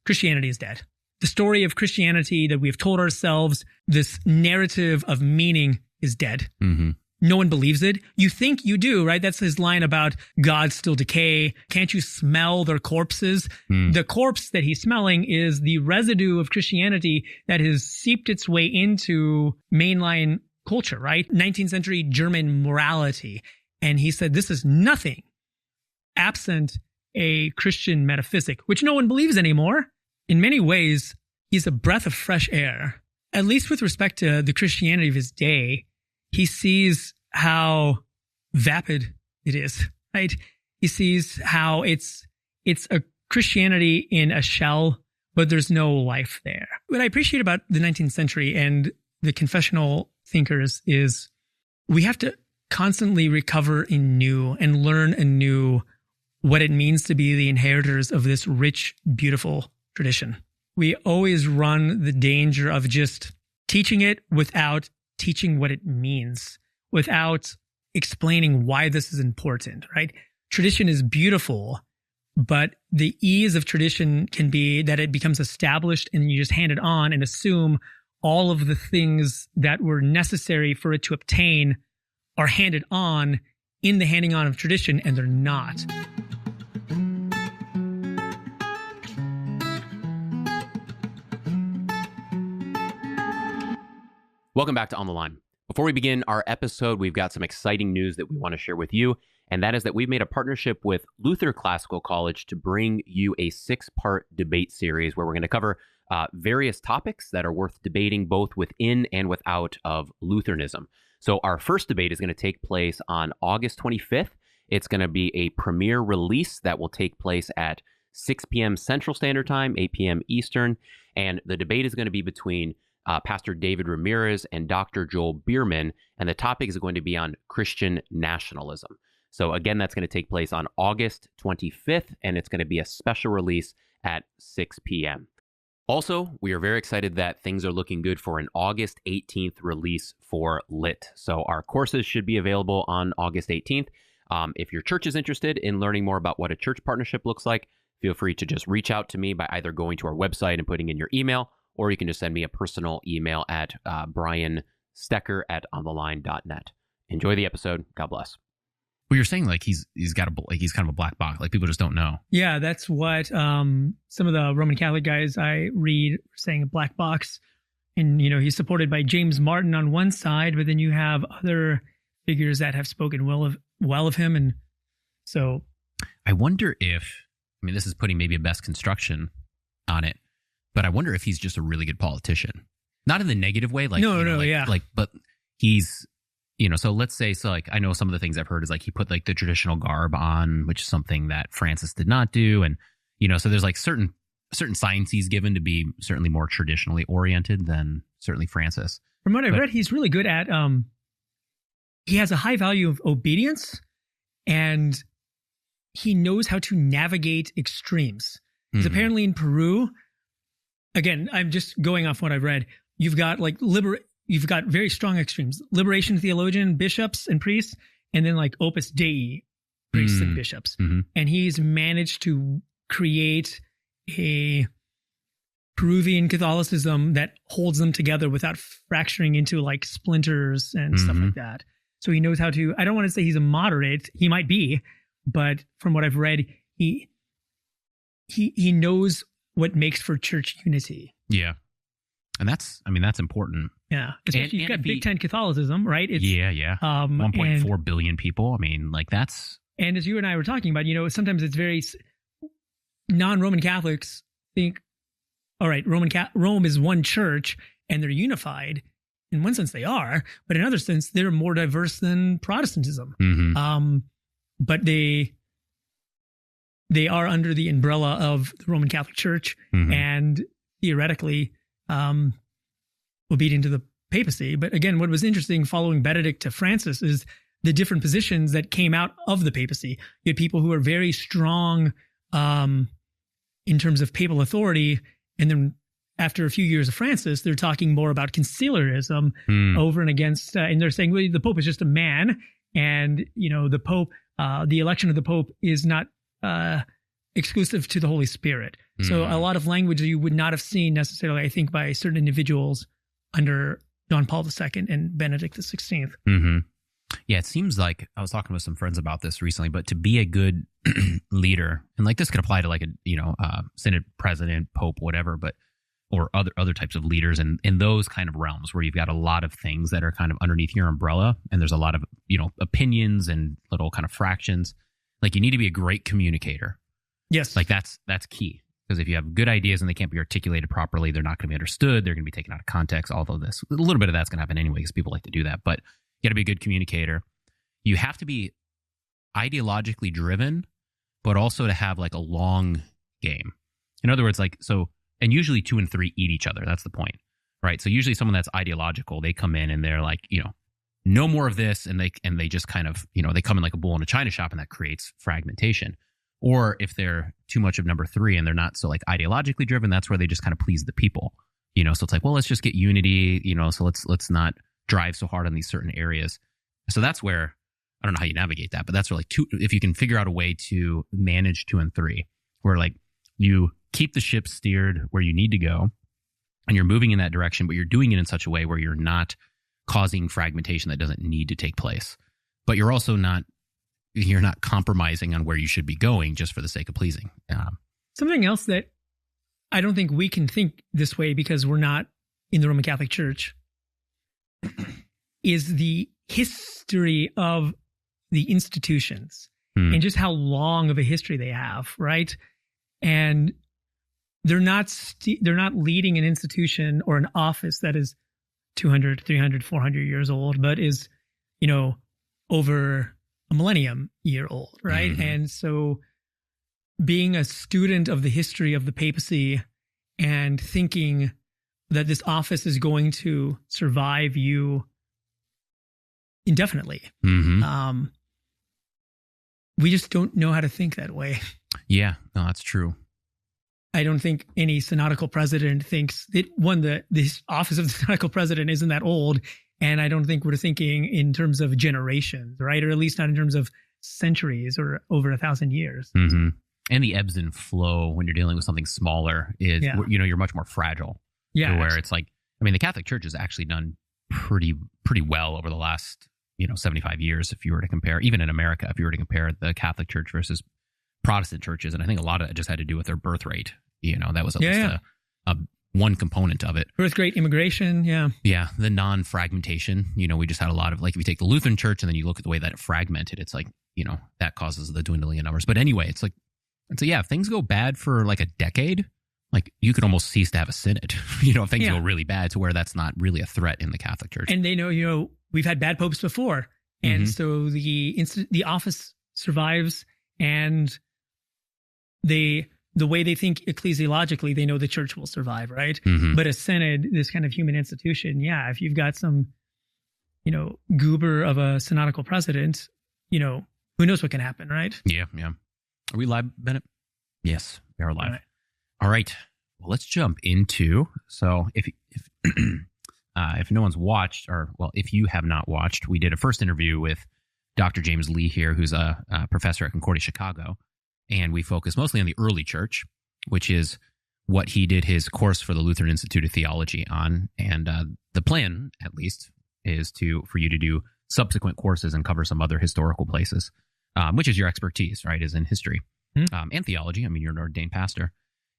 Christianity is dead. The story of Christianity that we've told ourselves, this narrative of meaning, is dead. Mm-hmm. No one believes it. You think you do, right? That's his line about gods still decay. Can't you smell their corpses? The corpse that he's smelling is the residue of Christianity that has seeped its way into mainline culture, right? 19th century German morality. And he said, this is nothing absent a Christian metaphysic, which no one believes anymore. In many ways, he's a breath of fresh air, at least with respect to the Christianity of his day. He sees how vapid it is, right? He sees how it's a Christianity in a shell, but there's no life there. What I appreciate about the 19th century and the confessional thinkers is we have to constantly recover anew and learn anew what it means to be the inheritors of this rich, beautiful tradition. We always run the danger of just teaching it without teaching what it means, without explaining why this is important, right? Tradition is beautiful, but the ease of tradition can be that it becomes established and you just hand it on and assume all of the things that were necessary for it to obtain are handed on in the handing on of tradition, and they're not. Welcome back to On the Line. Before we begin our episode, we've got some exciting news that we want to share with you, and that is that we've made a partnership with Luther Classical College to bring you a 6-part debate series where we're going to cover various topics that are worth debating both within and without of Lutheranism. So our first debate is going to take place on August 25th. It's going to be a premiere release that will take place at 6 p.m. Central Standard Time, 8 p.m. Eastern, and the debate is going to be between Pastor David Ramirez and Dr. Joel Bierman, and the topic is going to be on Christian nationalism. So again, that's going to take place on August 25th, and it's going to be a special release at 6 p.m. Also, we are very excited that things are looking good for an August 18th release for Lit. So our courses should be available on August 18th. If your church is interested in learning more about what a church partnership looks like, feel free to just reach out to me by either going to our website and putting in your email, or you can just send me a personal email at bryan.stecker@ontheline.net. Enjoy the episode. God bless. Well, you're saying like he's kind of a black box, like people just don't know. Yeah, that's what some of the Roman Catholic guys I read are saying, a black box. And, you know, he's supported by James Martin on one side, but then you have other figures that have spoken well of him. And so I wonder if, I mean, this is putting maybe a best construction on it, but I wonder if he's just a really good politician. Not in the negative way. Like, but he's, you know, so let's say, so like, I know some of the things I've heard is like he put like the traditional garb on, which is something that Francis did not do. And, you know, so there's like certain signs he's given to be certainly more traditionally oriented than certainly Francis. From what I've read, he's really good at, he has a high value of obedience, and he knows how to navigate extremes. Because apparently in Peru, again, I'm just going off what I've read, you've got like you've got very strong extremes, liberation theologian, bishops and priests, and then like Opus Dei priests and bishops. Mm-hmm. And he's managed to create a Peruvian Catholicism that holds them together without fracturing into like splinters and stuff like that. So he knows how to, I don't want to say he's a moderate, he might be, but from what I've read, he knows what makes for church unity. Yeah. And that's important. Yeah. Especially you've got Big Ten Catholicism, right? It's, 1.4 billion people. I mean, like that's. And as you and I were talking about, you know, sometimes it's very, non-Roman Catholics think, all right, Rome is one church and they're unified. In one sense they are, but in another sense, they're more diverse than Protestantism. But they are under the umbrella of the Roman Catholic Church and theoretically obedient to the papacy. But again, what was interesting following Benedict to Francis is the different positions that came out of the papacy. You had people who were very strong in terms of papal authority, and then after a few years of Francis, they're talking more about conciliarism over and against, and they're saying, well, the Pope is just a man, and you know the Pope, the election of the Pope is not exclusive to the Holy Spirit. So a lot of language you would not have seen necessarily, I think, by certain individuals under John Paul II and Benedict XVI. Mm-hmm. Yeah, it seems like I was talking with some friends about this recently, but to be a good leader, and like this could apply to like a synod president, pope, whatever, but or other types of leaders, and in those kind of realms where you've got a lot of things that are kind of underneath your umbrella, and there's a lot of opinions and little kind of fractions. Like you need to be a great communicator. Yes, like that's key, because if you have good ideas and they can't be articulated properly, they're not going to be understood. They're going to be taken out of context. Although a little bit of that's going to happen anyway, because people like to do that, but you got to be a good communicator. You have to be ideologically driven, but also to have like a long game. In other words, and usually 2 and 3 eat each other. That's the point, right? So usually someone that's ideological, they come in and they're like, no more of this. And they just kind of, they come in like a bull in a china shop, and that creates fragmentation. Or if they're too much of number 3 and they're not so like ideologically driven, that's where they just kind of please the people, so it's like, well, let's just get unity, so let's not drive so hard on these certain areas. So that's where, I don't know how you navigate that, but that's where like if you can figure out a way to manage 2 and 3, where like you keep the ship steered where you need to go and you're moving in that direction, but you're doing it in such a way where you're not causing fragmentation that doesn't need to take place, but you're also not compromising on where you should be going just for the sake of pleasing. Something else that I don't think we can think this way because we're not in the Roman Catholic Church is the history of the institutions and just how long of a history they have, right? And they're not leading an institution or an office that is 200, 300, 400 years old, but is, over a millennium year old, right? Mm-hmm. And so being a student of the history of the papacy and thinking that this office is going to survive you indefinitely. Mm-hmm. We just don't know how to think that way. Yeah, no, that's true. I don't think any synodical president thinks that this office of the synodical president isn't that old. And I don't think we're thinking in terms of generations, right? Or at least not in terms of centuries or over 1,000 years. Mm-hmm. And the ebbs and flow when you're dealing with something smaller is, you're much more fragile. Yeah. Where it's like, the Catholic Church has actually done pretty well over the last, 75 years. If you were to compare, even in America, if you were to compare the Catholic Church versus Protestant churches, and I think a lot of it just had to do with their birth rate. That was at least a one component of it. Birth rate, immigration, yeah, the non-fragmentation. We just had a lot of like, if you take the Lutheran Church and then you look at the way that it fragmented, it's like that causes the dwindling in numbers. But anyway, it's like, if things go bad for like a decade, like you could almost cease to have a synod. If things go really bad to where that's not really a threat in the Catholic Church. And they know, we've had bad popes before, and so the office survives, and the way they think ecclesiologically, they know the church will survive, right? Mm-hmm. But a synod, this kind of human institution, if you've got some, goober of a synodical president, who knows what can happen, right? Yeah. Are we live, Bennett? Yes, we are live. All right. Well, let's jump into. So if no one's watched, if you have not watched, we did a first interview with Dr. James Lee here, who's a professor at Concordia Chicago. And we focus mostly on the early church, which is what he did his course for the Lutheran Institute of Theology on. And the plan, at least, is for you to do subsequent courses and cover some other historical places, which is your expertise, right, is in history and theology. You're an ordained pastor.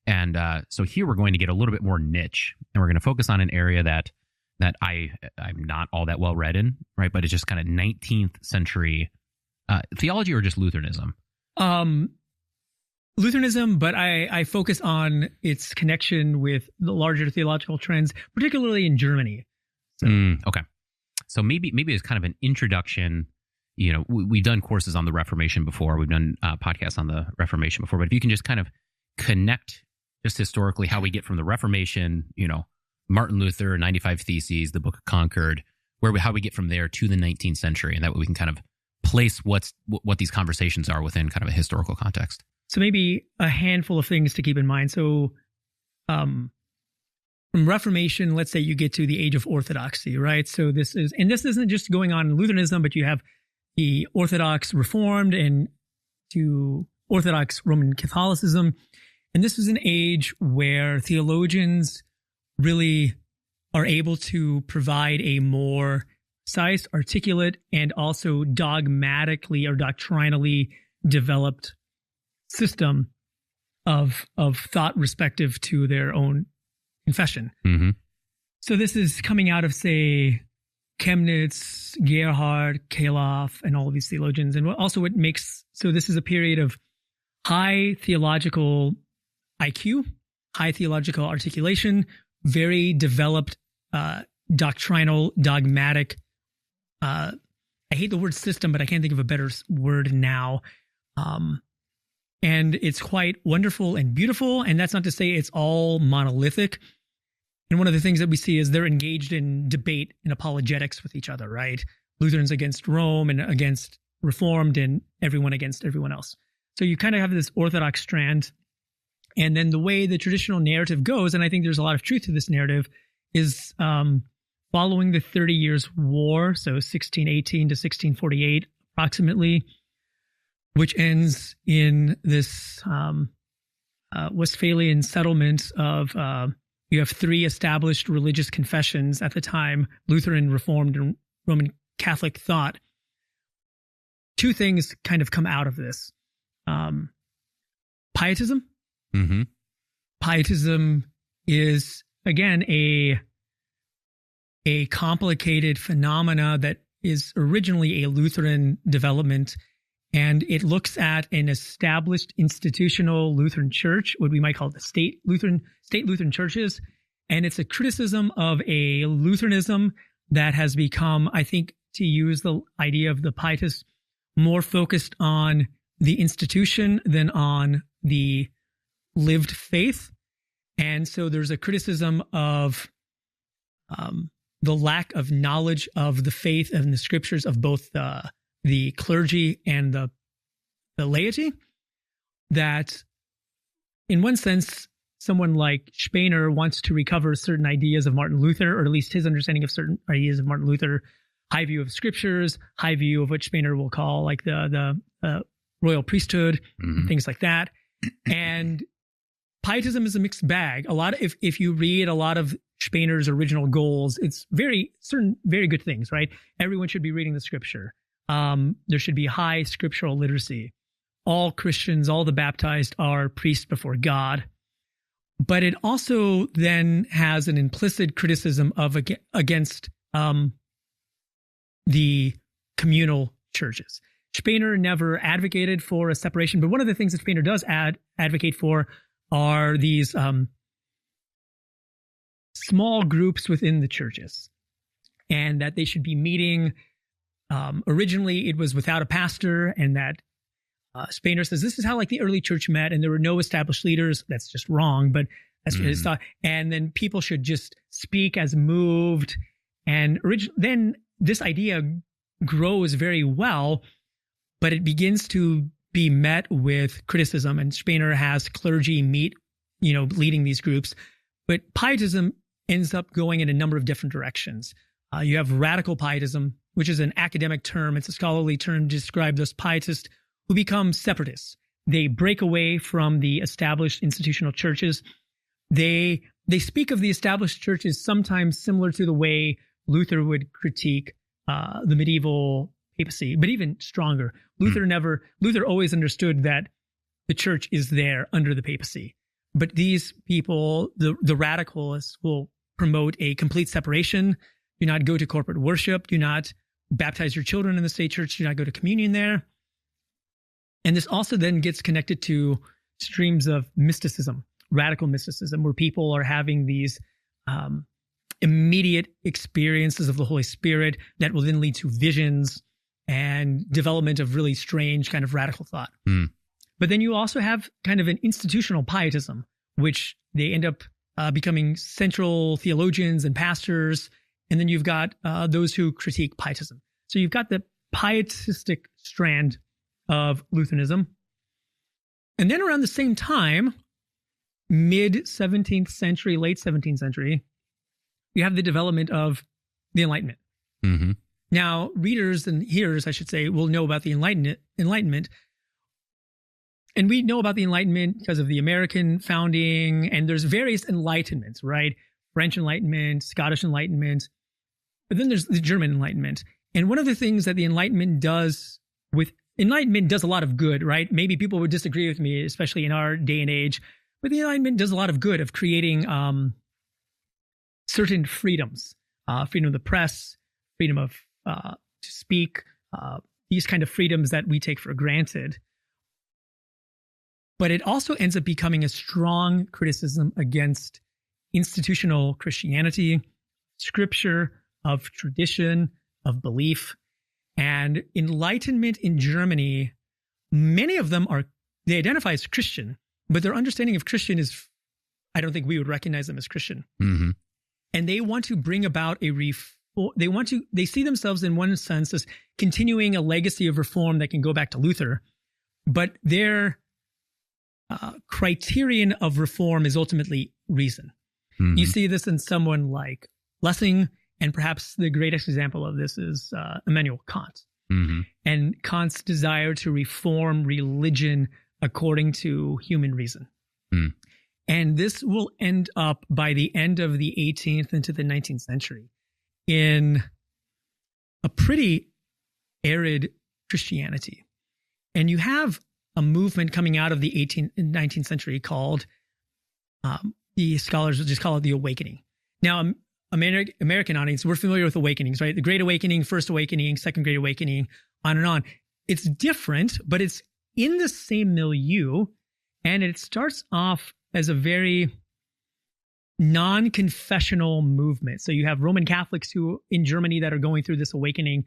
And so here we're going to get a little bit more niche, and we're going to focus on an area that I'm not all that well read in, right? But it's just kind of 19th century theology, or just Lutheranism? Lutheranism, but I focus on its connection with the larger theological trends, particularly in Germany. So. Okay. So maybe it's kind of an introduction. We've done courses on the Reformation before. We've done podcasts on the Reformation before. But if you can just kind of connect just historically how we get from the Reformation, Martin Luther, 95 Theses, the Book of Concord, how we get from there to the 19th century. And that way we can kind of place what these conversations are within kind of a historical context. So maybe a handful of things to keep in mind. So from Reformation, let's say you get to the age of orthodoxy, right? So this isn't just going on in Lutheranism, but you have the Orthodox Reformed and to Orthodox Roman Catholicism. And this is an age where theologians really are able to provide a more precise, articulate, and also dogmatically or doctrinally developed system of thought respective to their own confession. Mm-hmm. So this is coming out of, say, Chemnitz, Gerhard, Kaloff, and all of these theologians. And also what makes, so this is a period of high theological IQ, high theological articulation, very developed doctrinal, dogmatic, I hate the word system, but I can't think of a better word now. And it's quite wonderful and beautiful. And that's not to say it's all monolithic. And one of the things that we see is they're engaged in debate and apologetics with each other, right? Lutherans against Rome and against Reformed, and everyone against everyone else. So you kind of have this Orthodox strand. And then the way the traditional narrative goes, and I think there's a lot of truth to this narrative, is following the 30 Years' War, so 1618 to 1648 approximately, which ends in this Westphalian settlement of you have three established religious confessions at the time: Lutheran, Reformed, and Roman Catholic thought. Two things kind of come out of this. Pietism. Mm-hmm. Pietism is, again, a complicated phenomena that is originally a Lutheran development, and it looks at an established institutional Lutheran church, what we might call the state Lutheran churches, and it's a criticism of a Lutheranism that has become, I think, to use the idea of the Pietists, more focused on the institution than on the lived faith. And so there's a criticism of the lack of knowledge of the faith and the scriptures of both the clergy and the laity, that in one sense, someone like Spener wants to recover certain ideas of Martin Luther, or at least his understanding of certain ideas of Martin Luther, high view of scriptures, high view of what Spener will call like the royal priesthood, mm-hmm. things like that. And Pietism is a mixed bag. A lot of, if you read a lot of Spener's original goals, it's very good things, right? Everyone should be reading the scripture. There should be high scriptural literacy. All Christians, all the baptized are priests before God. But it also then has an implicit criticism of against the communal churches. Spener never advocated for a separation, but one of the things that Spener does advocate for are these small groups within the churches, and that they should be meeting. Originally, it was without a pastor, and that Spener says this is how like the early church met, and there were no established leaders. That's just wrong, but that's his thought. And then people should just speak as moved. And then this idea grows very well, but it begins to be met with criticism. And Spener has clergy meet, leading these groups. But Pietism ends up going in a number of different directions. You have radical Pietism, which is an academic term. It's a scholarly term to describe those Pietists who become separatists. They break away from the established institutional churches. They speak of the established churches sometimes similar to the way Luther would critique the medieval papacy, but even stronger. Luther always understood that the church is there under the papacy. But these people, the radicalists, will promote a complete separation. Do not go to corporate worship. Do not baptize your children in the state church. Do not go to communion there. And this also then gets connected to streams of mysticism, radical mysticism, where people are having these immediate experiences of the Holy Spirit that will then lead to visions and development of really strange kind of radical thought. But then you also have kind of an institutional pietism, which they end up becoming central theologians and pastors. And then you've got those who critique pietism. So you've got the pietistic strand of Lutheranism. And then around the same time, mid-17th century, late 17th century, you have the development of the Enlightenment. Mm-hmm. Now, readers and hearers, I should say, will know about the Enlightenment. And we know about the Enlightenment because of the American founding, and there's various Enlightenments, right? French Enlightenment, Scottish Enlightenment, but then there's the German Enlightenment. And one of the things that the Enlightenment does a lot of good, right? Maybe people would disagree with me, especially in our day and age, but the Enlightenment does a lot of good of creating certain freedoms, freedom of the press, freedom of to speak, these kind of freedoms that we take for granted. But it also ends up becoming a strong criticism against institutional Christianity, scripture, of tradition, of belief. And Enlightenment in Germany, many of them they identify as Christian, but their understanding of Christian is, I don't think we would recognize them as Christian. Mm-hmm. And they want to bring about they see themselves in one sense as continuing a legacy of reform that can go back to Luther, but their criterion of reform is ultimately reason. Mm-hmm. You see this in someone like Lessing, and perhaps the greatest example of this is Immanuel Kant. Mm-hmm. And Kant's desire to reform religion according to human reason. Mm. And this will end up by the end of the 18th into the 19th century in a pretty arid Christianity. And you have a movement coming out of the 18th and 19th century called, the scholars will just call it the Awakening. Now, American audience, we're familiar with awakenings, right? The Great Awakening, First Awakening, Second Great Awakening, on and on. It's different, but it's in the same milieu, and it starts off as a very non-confessional movement. So you have Roman Catholics who in Germany that are going through this awakening,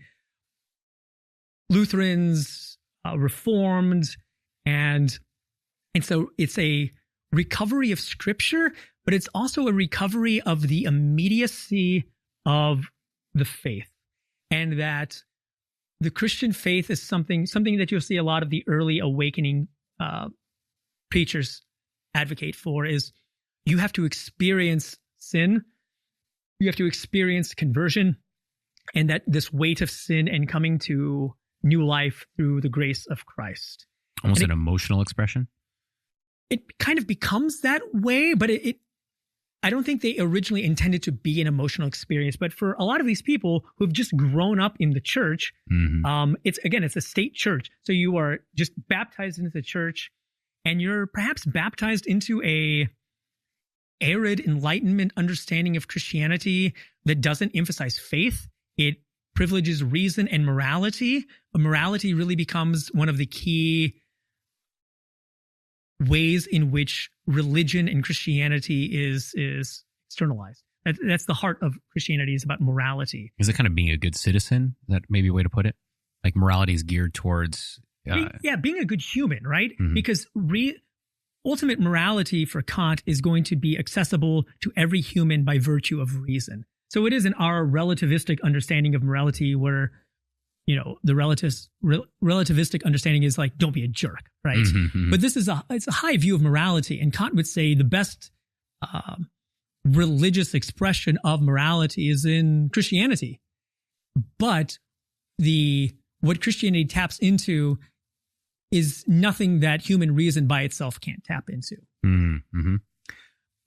Lutherans, Reformed, and so it's a recovery of scripture, but it's also a recovery of the immediacy of the faith, and that the Christian faith is something that you'll see a lot of the early awakening preachers advocate for. Is you have to experience sin, you have to experience conversion, and that this weight of sin and coming to new life through the grace of Christ. Almost an emotional expression. It kind of becomes that way, but I don't think they originally intended to be an emotional experience. But for a lot of these people who've just grown up in the church, mm-hmm. It's a state church. So you are just baptized into the church, and you're perhaps baptized into a arid Enlightenment understanding of Christianity that doesn't emphasize faith. It privileges reason and morality. Morality really becomes one of the key ways in which religion and Christianity is externalized. That's the heart of Christianity, is about morality. Is it kind of being a good citizen? That may be a way to put it? Like morality is geared towards... being a good human, right? Mm-hmm. Because ultimate morality for Kant is going to be accessible to every human by virtue of reason. So it isn't our relativistic understanding of morality where, the relativistic understanding is like, don't be a jerk, right? Mm-hmm. But this is it's a high view of morality. And Kant would say the best religious expression of morality is in Christianity. But what Christianity taps into is nothing that human reason by itself can't tap into. Mm-hmm.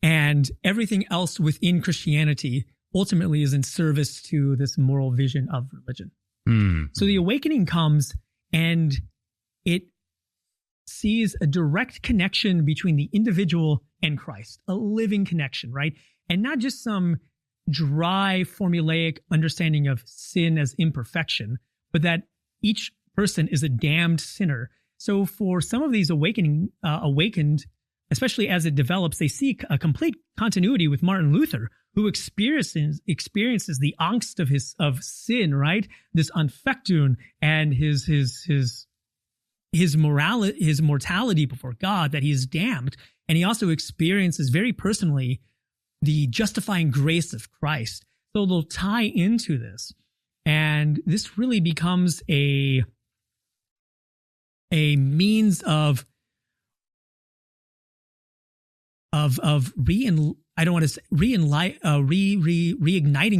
And everything else within Christianity ultimately is in service to this moral vision of religion. Mm-hmm. So the awakening comes and it sees a direct connection between the individual and Christ, a living connection, right? And not just some dry, formulaic understanding of sin as imperfection, but that each person is a damned sinner. So for some of these awakened, especially as it develops, they seek a complete continuity with Martin Luther, who experiences the angst of sin, right? This Anfechtung and his mortality before God, that he is damned. And he also experiences very personally the justifying grace of Christ. So they'll tie into this. And this really becomes a means of reigniting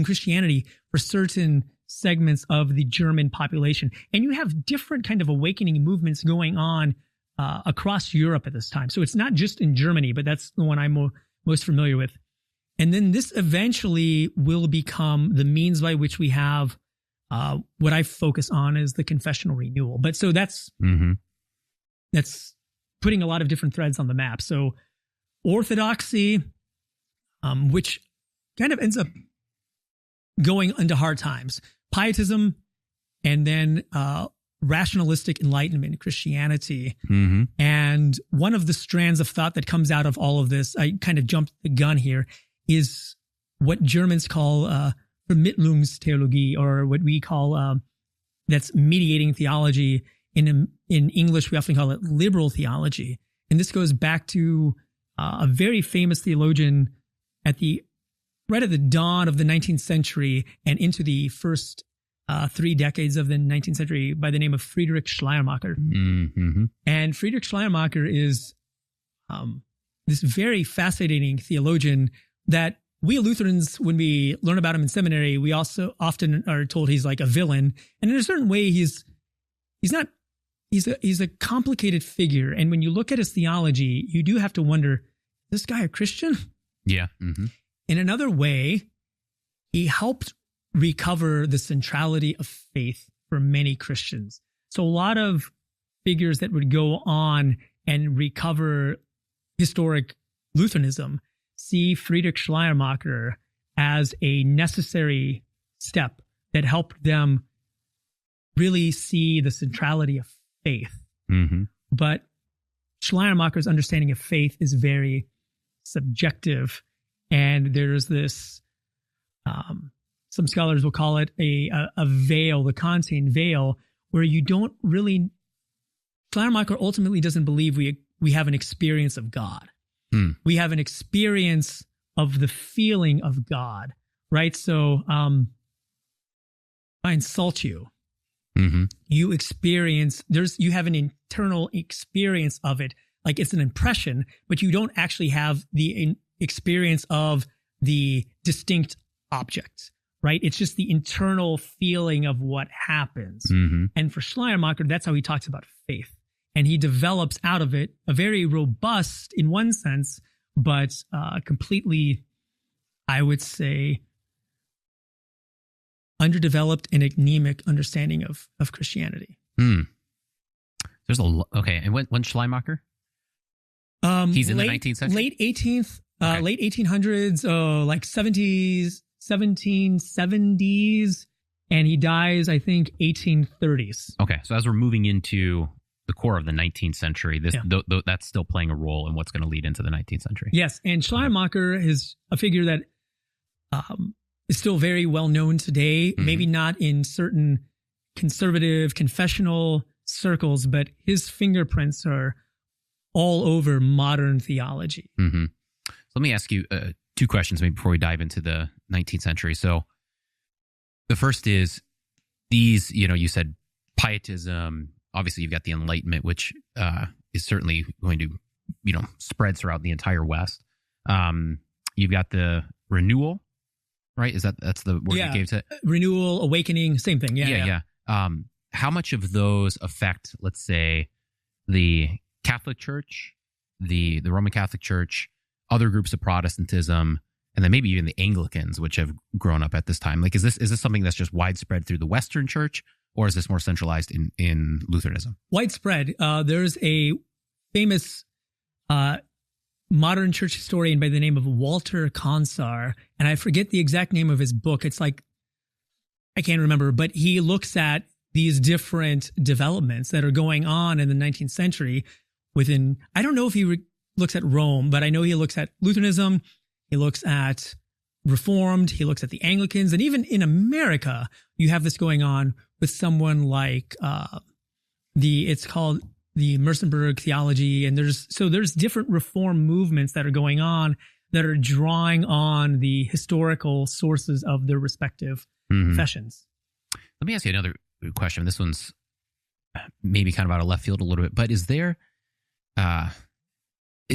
Christianity for certain segments of the German population. And you have different kind of awakening movements going on across Europe at this time. So it's not just in Germany, but that's the one I'm most familiar with. And then this eventually will become the means by which we have what I focus on is the confessional renewal. But so that's putting a lot of different threads on the map. So orthodoxy, which kind of ends up going into hard times, pietism, and then rationalistic Enlightenment Christianity. And one of the strands of thought that comes out of all of this, I kind of jumped the gun here, is what Germans call Vermittlungstheologie, or what we call that's mediating theology. In English, we often call it liberal theology. And this goes back to a very famous theologian right at the dawn of the 19th century and into the first 3 decades of the 19th century by the name of Friedrich Schleiermacher. And Friedrich Schleiermacher is this very fascinating theologian that we Lutherans, when we learn about him in seminary, we also often are told he's like a villain. And in a certain way, he's a complicated figure. And when you look at his theology, you do have to wonder, is this guy a Christian? Yeah. In another way, he helped recover the centrality of faith for many Christians. So a lot of figures that would go on and recover historic Lutheranism see Friedrich Schleiermacher as a necessary step that helped them really see the centrality of faith. But Schleiermacher's understanding of faith is very subjective, and there's this some scholars will call it a veil, the Kantian veil, where you don't really, Schleiermacher ultimately doesn't believe we have an experience of God. We have an experience of the feeling of God, right? So if I insult you, you experience, you have an internal experience of it, like it's an impression, but you don't actually have the experience of the distinct object, right? It's just the internal feeling of what happens. And for Schleiermacher, that's how he talks about faith. And he develops out of it a very robust, in one sense, but completely, I would say, underdeveloped and anemic understanding of Christianity. There's okay. And when Schleiermacher? He's in the 19th century? Late 1800s, like 1770s, and he dies, I think, 1830s. Okay, so as we're moving into the core of the 19th century, that's still playing a role in what's going to lead into the 19th century. Yes, and Schleiermacher is a figure that is still very well known today, maybe not in certain conservative confessional circles, but his fingerprints are all over modern theology. So let me ask you 2 questions maybe before we dive into the 19th century. So the first is these, you said pietism. Obviously, you've got the Enlightenment, which is certainly going to, spread throughout the entire West. You've got the renewal, right? That's the word you gave to it? Renewal, awakening, same thing. Yeah. How much of those affect, let's say, the Catholic Church, the Roman Catholic Church, other groups of Protestantism, and then maybe even the Anglicans, which have grown up at this time? Like, is this something that's just widespread through the Western Church, or is this more centralized in Lutheranism? Widespread. There's a famous modern church historian by the name of Walter Consar, and I forget the exact name of his book. It's like, I can't remember, but he looks at these different developments that are going on in the 19th century within, I don't know if he looks at Rome, but I know he looks at Lutheranism, he looks at Reformed, he looks at the Anglicans, and even in America, you have this going on with someone like it's called the Mersenberg theology, and there's different Reform movements that are going on that are drawing on the historical sources of their respective confessions. Let me ask you another question. This one's maybe kind of out of left field a little bit, but is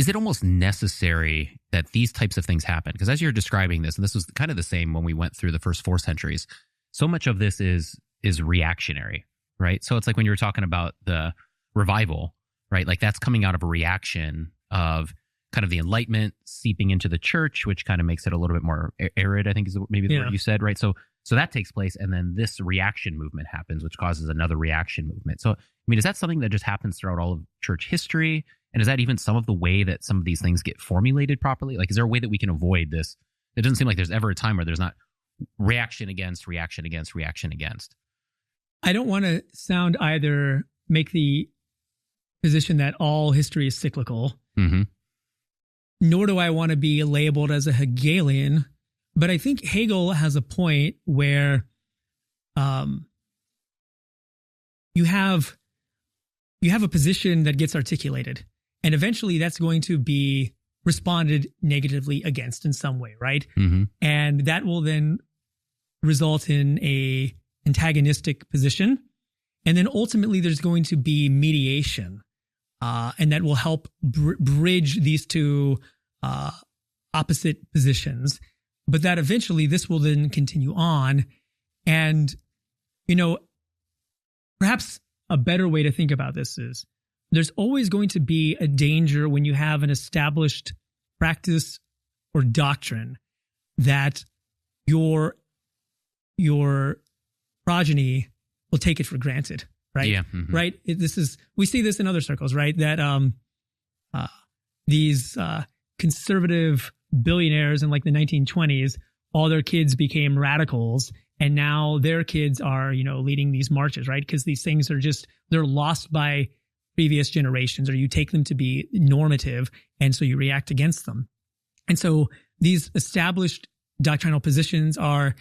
it almost necessary that these types of things happen? Because as you're describing this, and this was kind of the same when we went through the first 4 centuries, so much of this is reactionary, right? So it's like when you were talking about the revival, right? Like that's coming out of a reaction of kind of the Enlightenment seeping into the church, which kind of makes it a little bit more arid, I think is maybe the word you said, right? So that takes place, and then this reaction movement happens, which causes another reaction movement. So, I mean, is that something that just happens throughout all of church history? And is that even some of the way that some of these things get formulated properly? Like, is there a way that we can avoid this? It doesn't seem like there's ever a time where there's not reaction against, reaction against, reaction against. I don't want to make the position that all history is cyclical. Mm-hmm. Nor do I want to be labeled as a Hegelian, but I think Hegel has a point where you have a position that gets articulated, and eventually that's going to be responded negatively against in some way, right? Mm-hmm. And that will then result in a antagonistic position, and then ultimately there's going to be mediation. And that will help bridge these two opposite positions. But that eventually this will then continue on. And, perhaps a better way to think about this is there's always going to be a danger when you have an established practice or doctrine that your progeny will take it for granted. Right. Yeah. Mm-hmm. Right. We see this in other circles, right? That these conservative billionaires in like the 1920s, all their kids became radicals, and now their kids are, leading these marches, right? Because these things are they're lost by previous generations, or you take them to be normative, and so you react against them. And so these established doctrinal positions are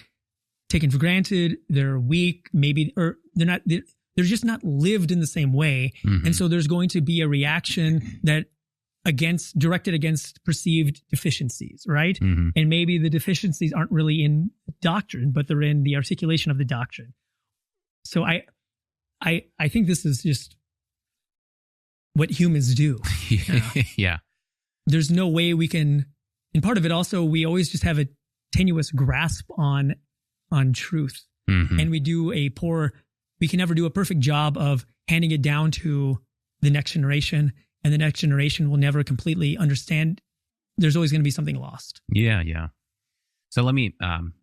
taken for granted. They're weak, maybe, or they're just not lived in the same way. Mm-hmm. And so there's going to be a reaction directed against perceived deficiencies, right? Mm-hmm. And maybe the deficiencies aren't really in doctrine, but they're in the articulation of the doctrine. So I think this is just what humans do. Yeah. There's no way we can, and part of it also, we always just have a tenuous grasp on truth. Mm-hmm. And we can never do a perfect job of handing it down to the next generation, and the next generation will never completely understand. There's always going to be something lost. Yeah. So let me kind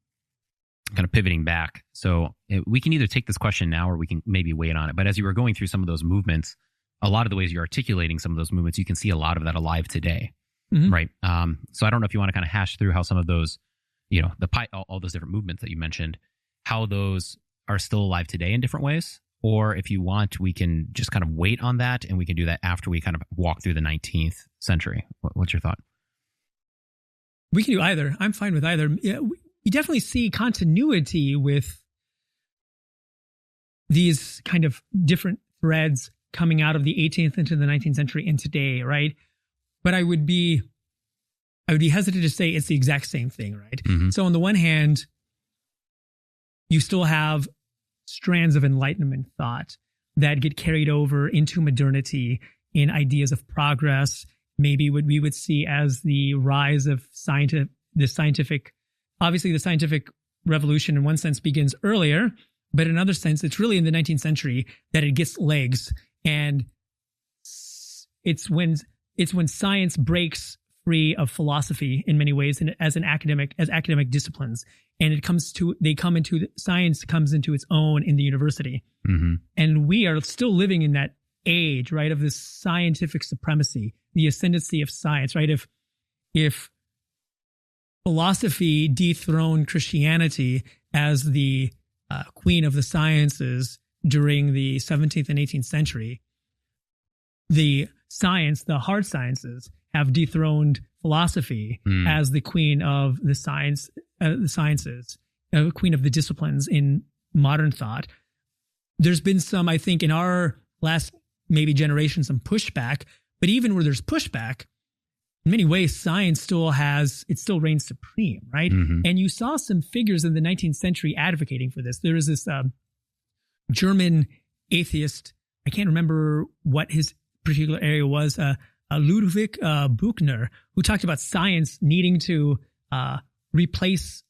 of pivoting back. So we can either take this question now, or we can maybe wait on it. But as you were going through some of those movements, a lot of the ways you're articulating some of those movements, you can see a lot of that alive today, mm-hmm. right? So I don't know if you want to kind of hash through how some of those, all those different movements that you mentioned, how those are still alive today in different ways. Or if you want, we can just kind of wait on that, and we can do that after we kind of walk through the 19th century. What's your thought? We can do either. I'm fine with either. Yeah, we definitely see continuity with these kind of different threads coming out of the 18th into the 19th century and today, right? But I would be hesitant to say it's the exact same thing, right? Mm-hmm. So on the one hand, you still have strands of Enlightenment thought that get carried over into modernity in ideas of progress, maybe what we would see as the rise of the scientific revolution in one sense begins earlier, but in another sense, it's really in the 19th century that it gets legs. And it's when science breaks free of philosophy in many ways, and as academic disciplines, and science comes into its own in the university. Mm-hmm. And we are still living in that age, right, of this scientific supremacy, the ascendancy of science, right? If philosophy dethroned Christianity as the queen of the sciences during the 17th and 18th century, the hard sciences have dethroned philosophy as the queen of the sciences, queen of the disciplines in modern thought. There's been some, I think, in our last maybe generation, some pushback, but even where there's pushback, in many ways, science still reigns supreme, right? Mm-hmm. And you saw some figures in the 19th century advocating for this. There was this German atheist, I can't remember what his particular area was, Ludwig Buchner, who talked about science needing to replace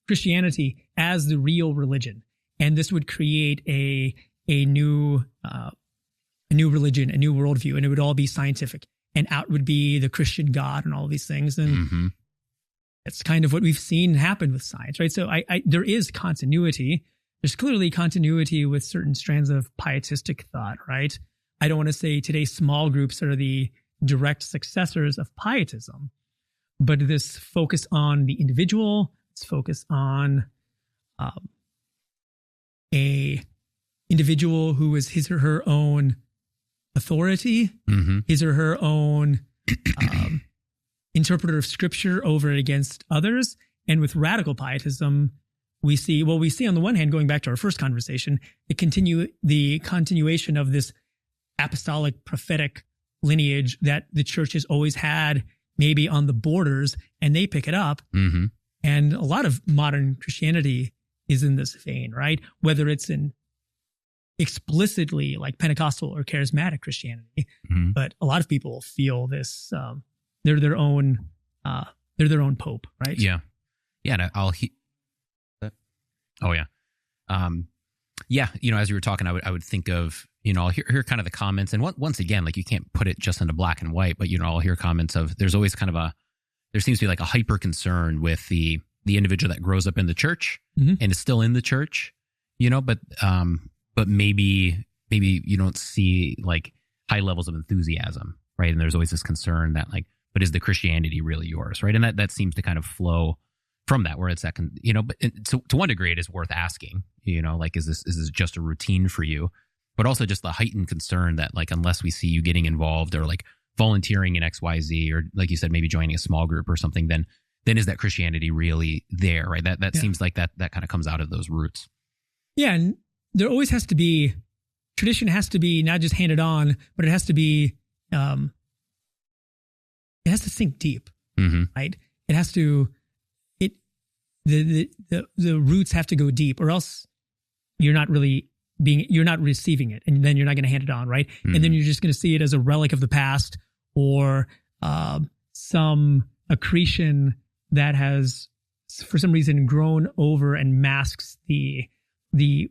Christianity as the real religion, and this would create a new a new religion, a new worldview, and it would all be scientific. And out would be the Christian God and all these things. And that's kind of what we've seen happen with science, right? So there is continuity. There's clearly continuity with certain strands of pietistic thought, right? I don't want to say today small groups are the direct successors of pietism, but this focus on the individual, this focus on a individual who is his or her own authority, his or her own interpreter of scripture over and against others. And with radical pietism, we see on the one hand, going back to our first conversation, the continuation of this apostolic prophetic lineage that the church has always had, maybe on the borders, and they pick it up. And a lot of modern Christianity is in this vein, right? Whether it's in explicitly like Pentecostal or charismatic Christianity, but a lot of people feel this, they're their own pope, right? Yeah. And as you were talking, I would think of, I'll hear kind of the comments, and once again, like you can't put it just into black and white, but I'll hear comments of, there's always kind of there seems to be like a hyper concern with the individual that grows up in the church and is still in the church, but maybe you don't see like high levels of enthusiasm, right? And there's always this concern that like, but is the Christianity really yours, right? And that seems to kind of flow from that, where it's that, but to one degree it is worth asking, like, is this just a routine for you? But also just the heightened concern that like, unless we see you getting involved or like volunteering in XYZ, or like you said, maybe joining a small group or something, then is that Christianity really there, right? That seems like that kind of comes out of those roots. Yeah, and there always has to be, tradition has to be not just handed on, but it has to be, it has to sink deep, right? It has to, the roots have to go deep, or else you're not receiving it, and then you're not going to hand it on, right? And then you're just going to see it as a relic of the past, or some accretion that has, for some reason, grown over and masks the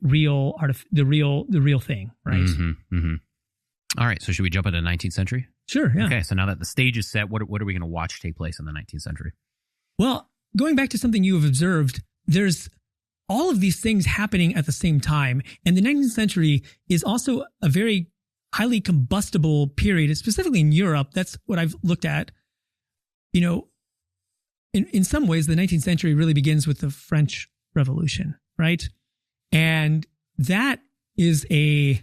real thing, right? All right, so should we jump into the 19th century? Sure, yeah. Okay, so now that the stage is set, what are we going to watch take place in the 19th century? Well, going back to something you have observed, there's all of these things happening at the same time. And the 19th century is also a very highly combustible period, specifically in Europe. That's what I've looked at. In some ways, the 19th century really begins with the French Revolution, right? And that is I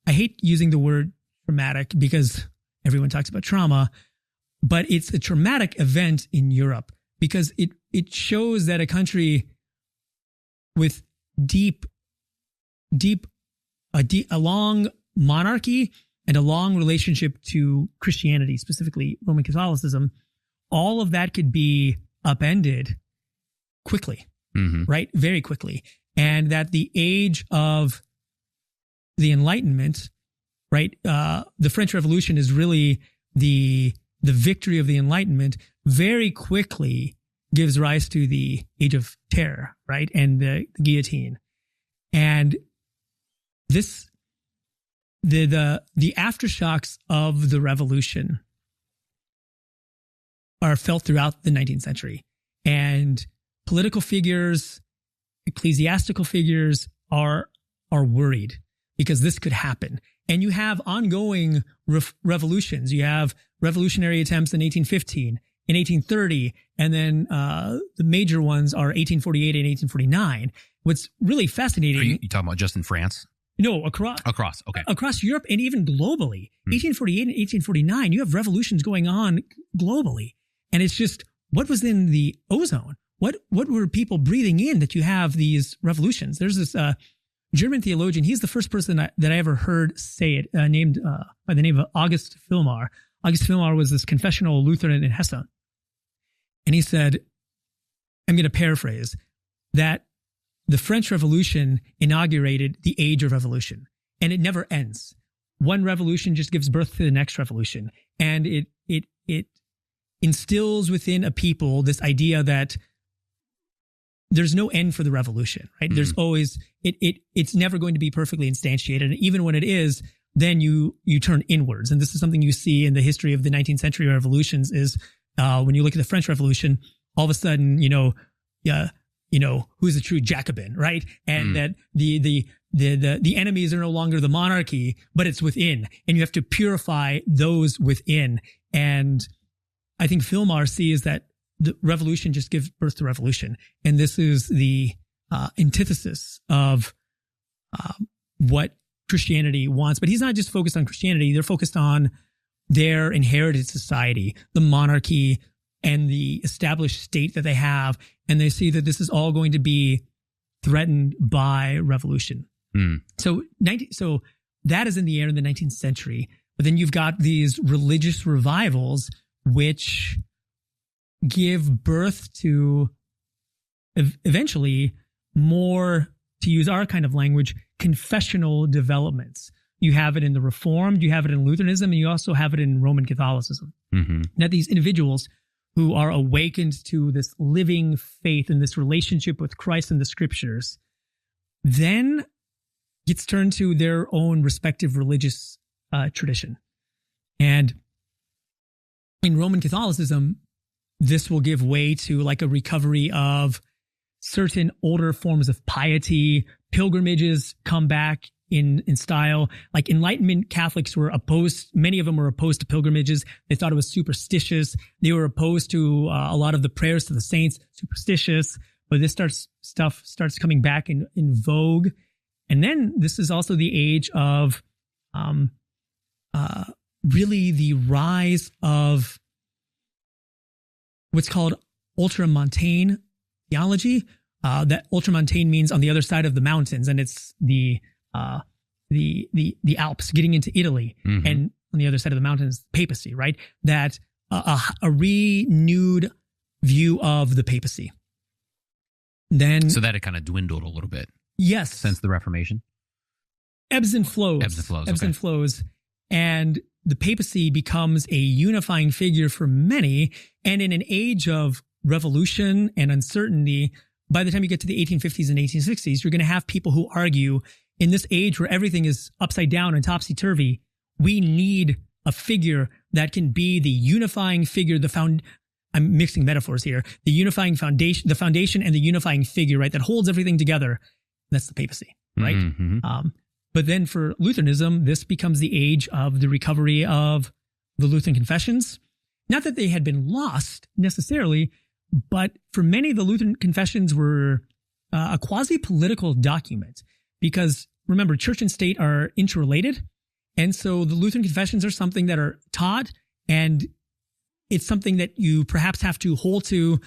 hate using the word traumatic because everyone talks about trauma, but it's a traumatic event in Europe because it shows that a country with a long monarchy and a long relationship to Christianity, specifically Roman Catholicism, all of that could be upended quickly, right? Very quickly. And that the age of the Enlightenment, right? The French Revolution is really the victory of the Enlightenment very quickly gives rise to the Age of Terror, right? And the guillotine. And this, the aftershocks of the revolution are felt throughout the 19th century. And political figures, ecclesiastical figures are worried because this could happen. And you have ongoing revolutions. You have revolutionary attempts in 1815, in 1830, and then the major ones are 1848 and 1849. What's really fascinating... Are you talking about just in France? No, across. Okay. Across Europe and even globally. 1848 and 1849, you have revolutions going on globally. And it's just, what was in the ozone? What were people breathing in that you have these revolutions? There's this German theologian, he's the first person that I ever heard say it, named by the name of August Filmar. August Filmar was this confessional Lutheran in Hesse. And he said, I'm going to paraphrase, that the French Revolution inaugurated the age of revolution, and it never ends. One revolution just gives birth to the next revolution, and it instills within a people this idea that there's no end for the revolution, right? There's always, it's never going to be perfectly instantiated. And even when it is, then you turn inwards. And this is something you see in the history of the 19th century revolutions is, when you look at the French Revolution, all of a sudden, who's a true Jacobin, right? And that the enemies are no longer the monarchy, but it's within, and you have to purify those within. And I think Filmar sees that the revolution just gives birth to revolution. And this is the antithesis of what Christianity wants. But he's not just focused on Christianity. They're focused on their inherited society, the monarchy, and the established state that they have. And they see that this is all going to be threatened by revolution. So that is in the air in the 19th century. But then you've got these religious revivals, which give birth to eventually more, to use our kind of language, confessional developments. You have it in the Reformed, you have it in Lutheranism, and you also have it in Roman Catholicism. Now, these individuals who are awakened to this living faith and this relationship with Christ and the scriptures, then gets turned to their own respective religious tradition. And in Roman Catholicism, this will give way to like a recovery of certain older forms of piety. Pilgrimages come back in style. Like Enlightenment Catholics were opposed, many of them were opposed to pilgrimages. They thought it was superstitious. They were opposed to a lot of the prayers to the saints, superstitious. But this stuff starts coming back in vogue. And then this is also the age of really the rise of what's called ultramontane theology. That ultramontane means on the other side of the mountains, and it's the Alps, getting into Italy, and on the other side of the mountains, papacy, right? That a renewed view of the papacy. Then, so that it kind of dwindled a little bit. Yes, since the Reformation. Ebbs and flows. And the papacy becomes a unifying figure for many. And in an age of revolution and uncertainty, by the time you get to the 1850s and 1860s, you're going to have people who argue, in this age where everything is upside down and topsy-turvy, we need a figure that can be the unifying figure, I'm mixing metaphors here, the unifying foundation, the foundation and the unifying figure, right, that holds everything together. That's the papacy, right? But then for Lutheranism, this becomes the age of the recovery of the Lutheran confessions. Not that they had been lost necessarily, but for many, the Lutheran confessions were a quasi-political document, because remember, church and state are interrelated. And so the Lutheran confessions are something that are taught, and it's something that you perhaps have to hold to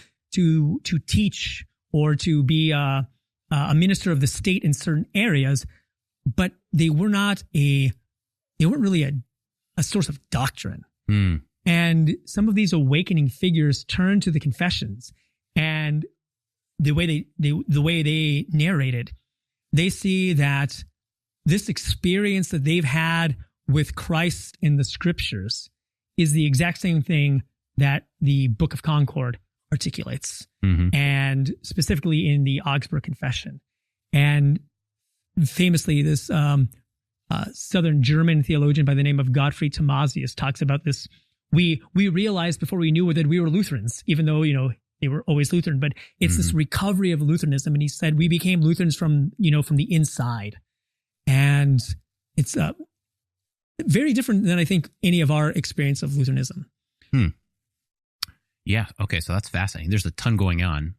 teach or to be a minister of the state in certain areas. But they weren't really a source of doctrine. And some of these awakening figures turn to the confessions, and the way they narrate it, they see that this experience that they've had with Christ in the scriptures is the exact same thing that the Book of Concord articulates, and specifically in the Augsburg Confession. And famously, this Southern German theologian by the name of Gottfried Thomasius talks about this. We realized before we knew that we were Lutherans, even though, they were always Lutheran, but it's this recovery of Lutheranism. And he said, we became Lutherans from the inside. And it's very different than I think any of our experience of Lutheranism. Yeah. Okay. So that's fascinating. There's a ton going on.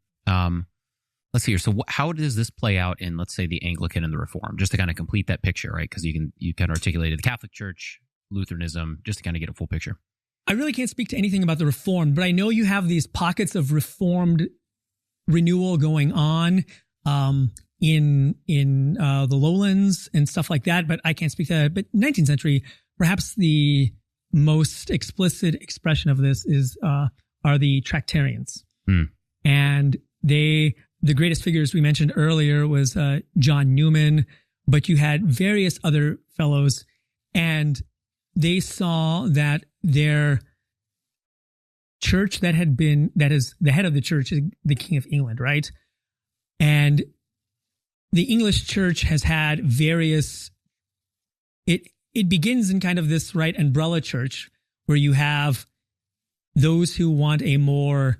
Let's see here. So how does this play out in, let's say, the Anglican and the Reformed, just to kind of complete that picture, right? Because you kind of articulated the Catholic Church, Lutheranism, just to kind of get a full picture. I really can't speak to anything about the Reformed, but I know you have these pockets of Reformed renewal going on in the lowlands and stuff like that, but I can't speak to that. But 19th century, perhaps the most explicit expression of this are the Tractarians. And the greatest figures we mentioned earlier was John Newman, but you had various other fellows, and they saw that their church that is the head of the church is the King of England, right? And the English church has had various, it it begins in kind of this umbrella church where you have those who want a more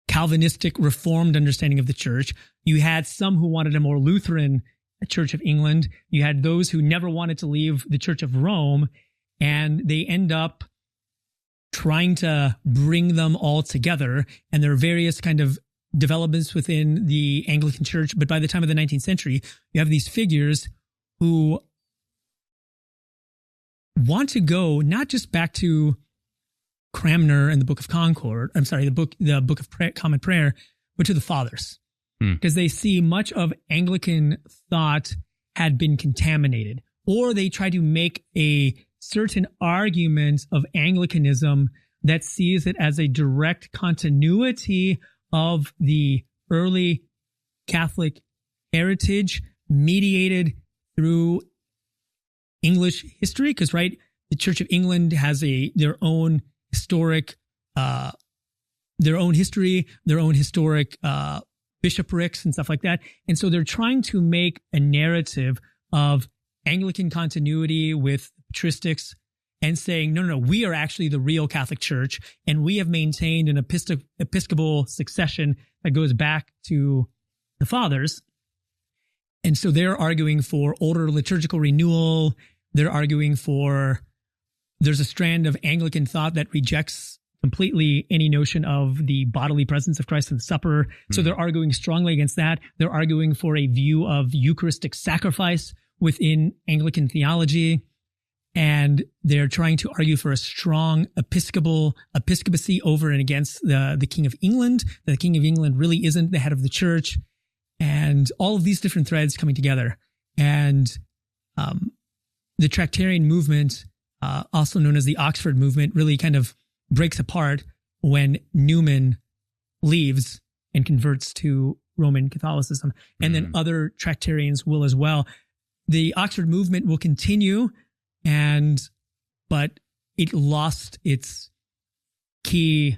Calvinistic Reformed understanding of the church. You had some who wanted a more Lutheran Church of England. You had those who never wanted to leave the Church of Rome, and they end up trying to bring them all together. And there are various kind of developments within the Anglican Church. But by the time of the 19th century, you have these figures who want to go not just back to Cranmer and the Book of Concord, the Book of Common Prayer, but to the Fathers. Because they see much of Anglican thought had been contaminated, or they try to make a certain argument of Anglicanism that sees it as a direct continuity of the early Catholic heritage mediated through English history. Because, the Church of England has their own historic, bishoprics and stuff like that. And so they're trying to make a narrative of Anglican continuity with patristics and saying, no, we are actually the real Catholic Church, and we have maintained an episcopal succession that goes back to the Fathers. And so they're arguing for older liturgical renewal. They're arguing there's a strand of Anglican thought that rejects completely any notion of the bodily presence of Christ in the supper. So they're arguing strongly against that. They're arguing for a view of Eucharistic sacrifice within Anglican theology. And they're trying to argue for a strong episcopacy over and against the King of England. The King of England really isn't the head of the church. And all of these different threads coming together. And the Tractarian movement, also known as the Oxford movement, really kind of breaks apart when Newman leaves and converts to Roman Catholicism. And then other Tractarians will as well. The Oxford movement will continue, but it lost its key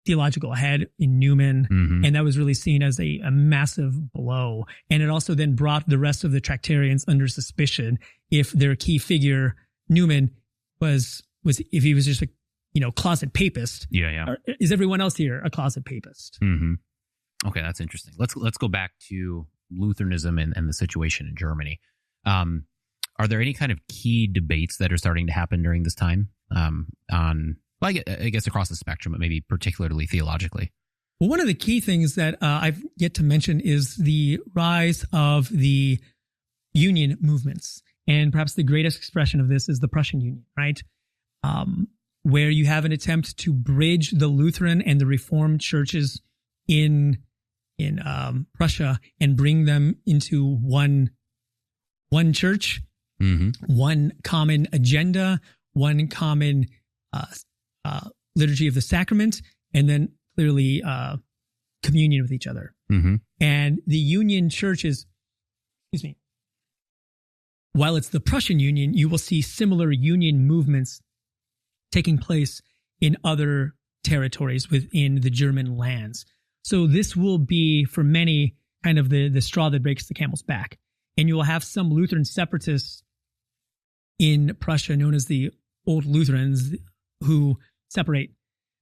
theological head in Newman, and that was really seen as a massive blow. And it also then brought the rest of the Tractarians under suspicion if their key figure, Newman, was if he was just a closet papist. Or is everyone else here a closet papist? Okay, that's interesting. Let's go back to Lutheranism and the situation in Germany. Are there any kind of key debates that are starting to happen during this time I guess across the spectrum, but maybe particularly theologically? Well, one of the key things that I've yet to mention is the rise of the union movements. And perhaps the greatest expression of this is the Prussian Union, right? Where you have an attempt to bridge the Lutheran and the Reformed churches in Prussia and bring them into one church, one common agenda, one common liturgy of the sacrament, and then clearly communion with each other. And the union churches, while it's the Prussian Union, you will see similar union movements taking place in other territories within the German lands. So this will be, for many, kind of the straw that breaks the camel's back. And you will have some Lutheran separatists in Prussia, known as the Old Lutherans, who separate.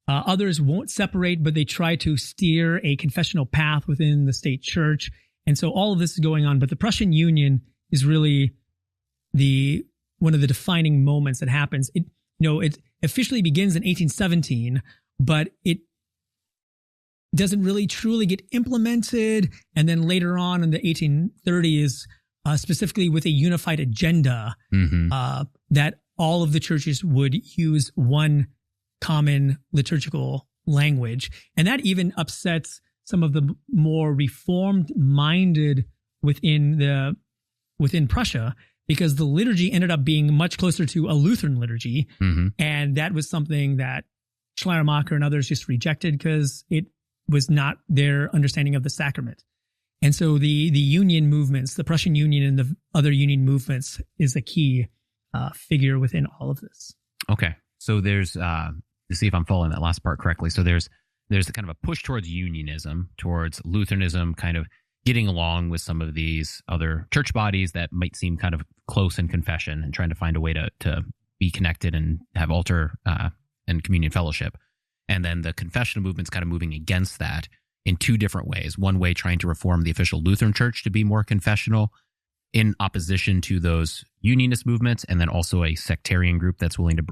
Others won't separate, but they try to steer a confessional path within the state church. And so all of this is going on. But the Prussian Union is really one of the defining moments that happens. It officially begins in 1817, but it doesn't really truly get implemented. And then later on in the 1830s, specifically with a unified agenda, that all of the churches would use one common liturgical language. And that even upsets some of the more reformed-minded within Prussia, because the liturgy ended up being much closer to a Lutheran liturgy. And that was something that Schlimmacher and others just rejected because it was not their understanding of the sacrament. And so the union movements, the Prussian Union and the other union movements, is a key figure within all of this. Okay. So there's, to see if I'm following that last part correctly. So there's the kind of a push towards unionism, towards Lutheranism kind of getting along with some of these other church bodies that might seem kind of close in confession and trying to find a way to be connected and have altar and communion fellowship. And then the confessional movement's kind of moving against that in two different ways. One way trying to reform the official Lutheran church to be more confessional in opposition to those unionist movements, and then also a sectarian group that's willing to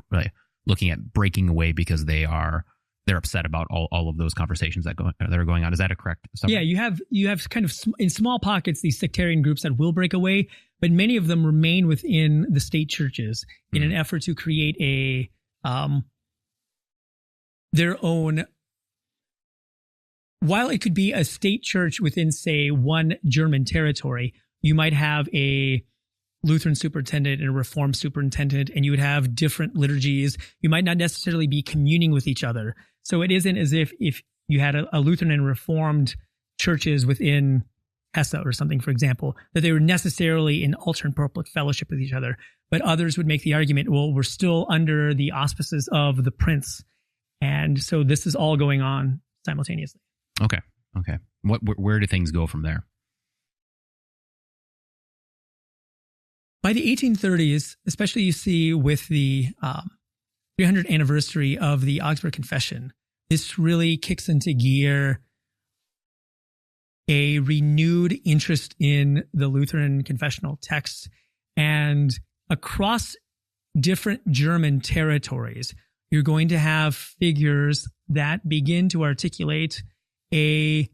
looking at breaking away because they're upset about all of those conversations that are going on. Is that a correct summary? Yeah, you have kind of in small pockets these sectarian groups that will break away, but many of them remain within the state churches in an effort to create their own. While it could be a state church within, say, one German territory, you might have a Lutheran superintendent and a Reformed superintendent, and you would have different liturgies. You might not necessarily be communing with each other. So it isn't as if you had a Lutheran and Reformed churches within Hesse or something, for example, that they were necessarily in altar and pulpit fellowship with each other. But others would make the argument, well, we're still under the auspices of the prince. And so this is all going on simultaneously. Okay. Where do things go from there? By the 1830s, especially you see with the 300th anniversary of the Augsburg Confession, this really kicks into gear a renewed interest in the Lutheran confessional text. And across different German territories, you're going to have figures that begin to articulate a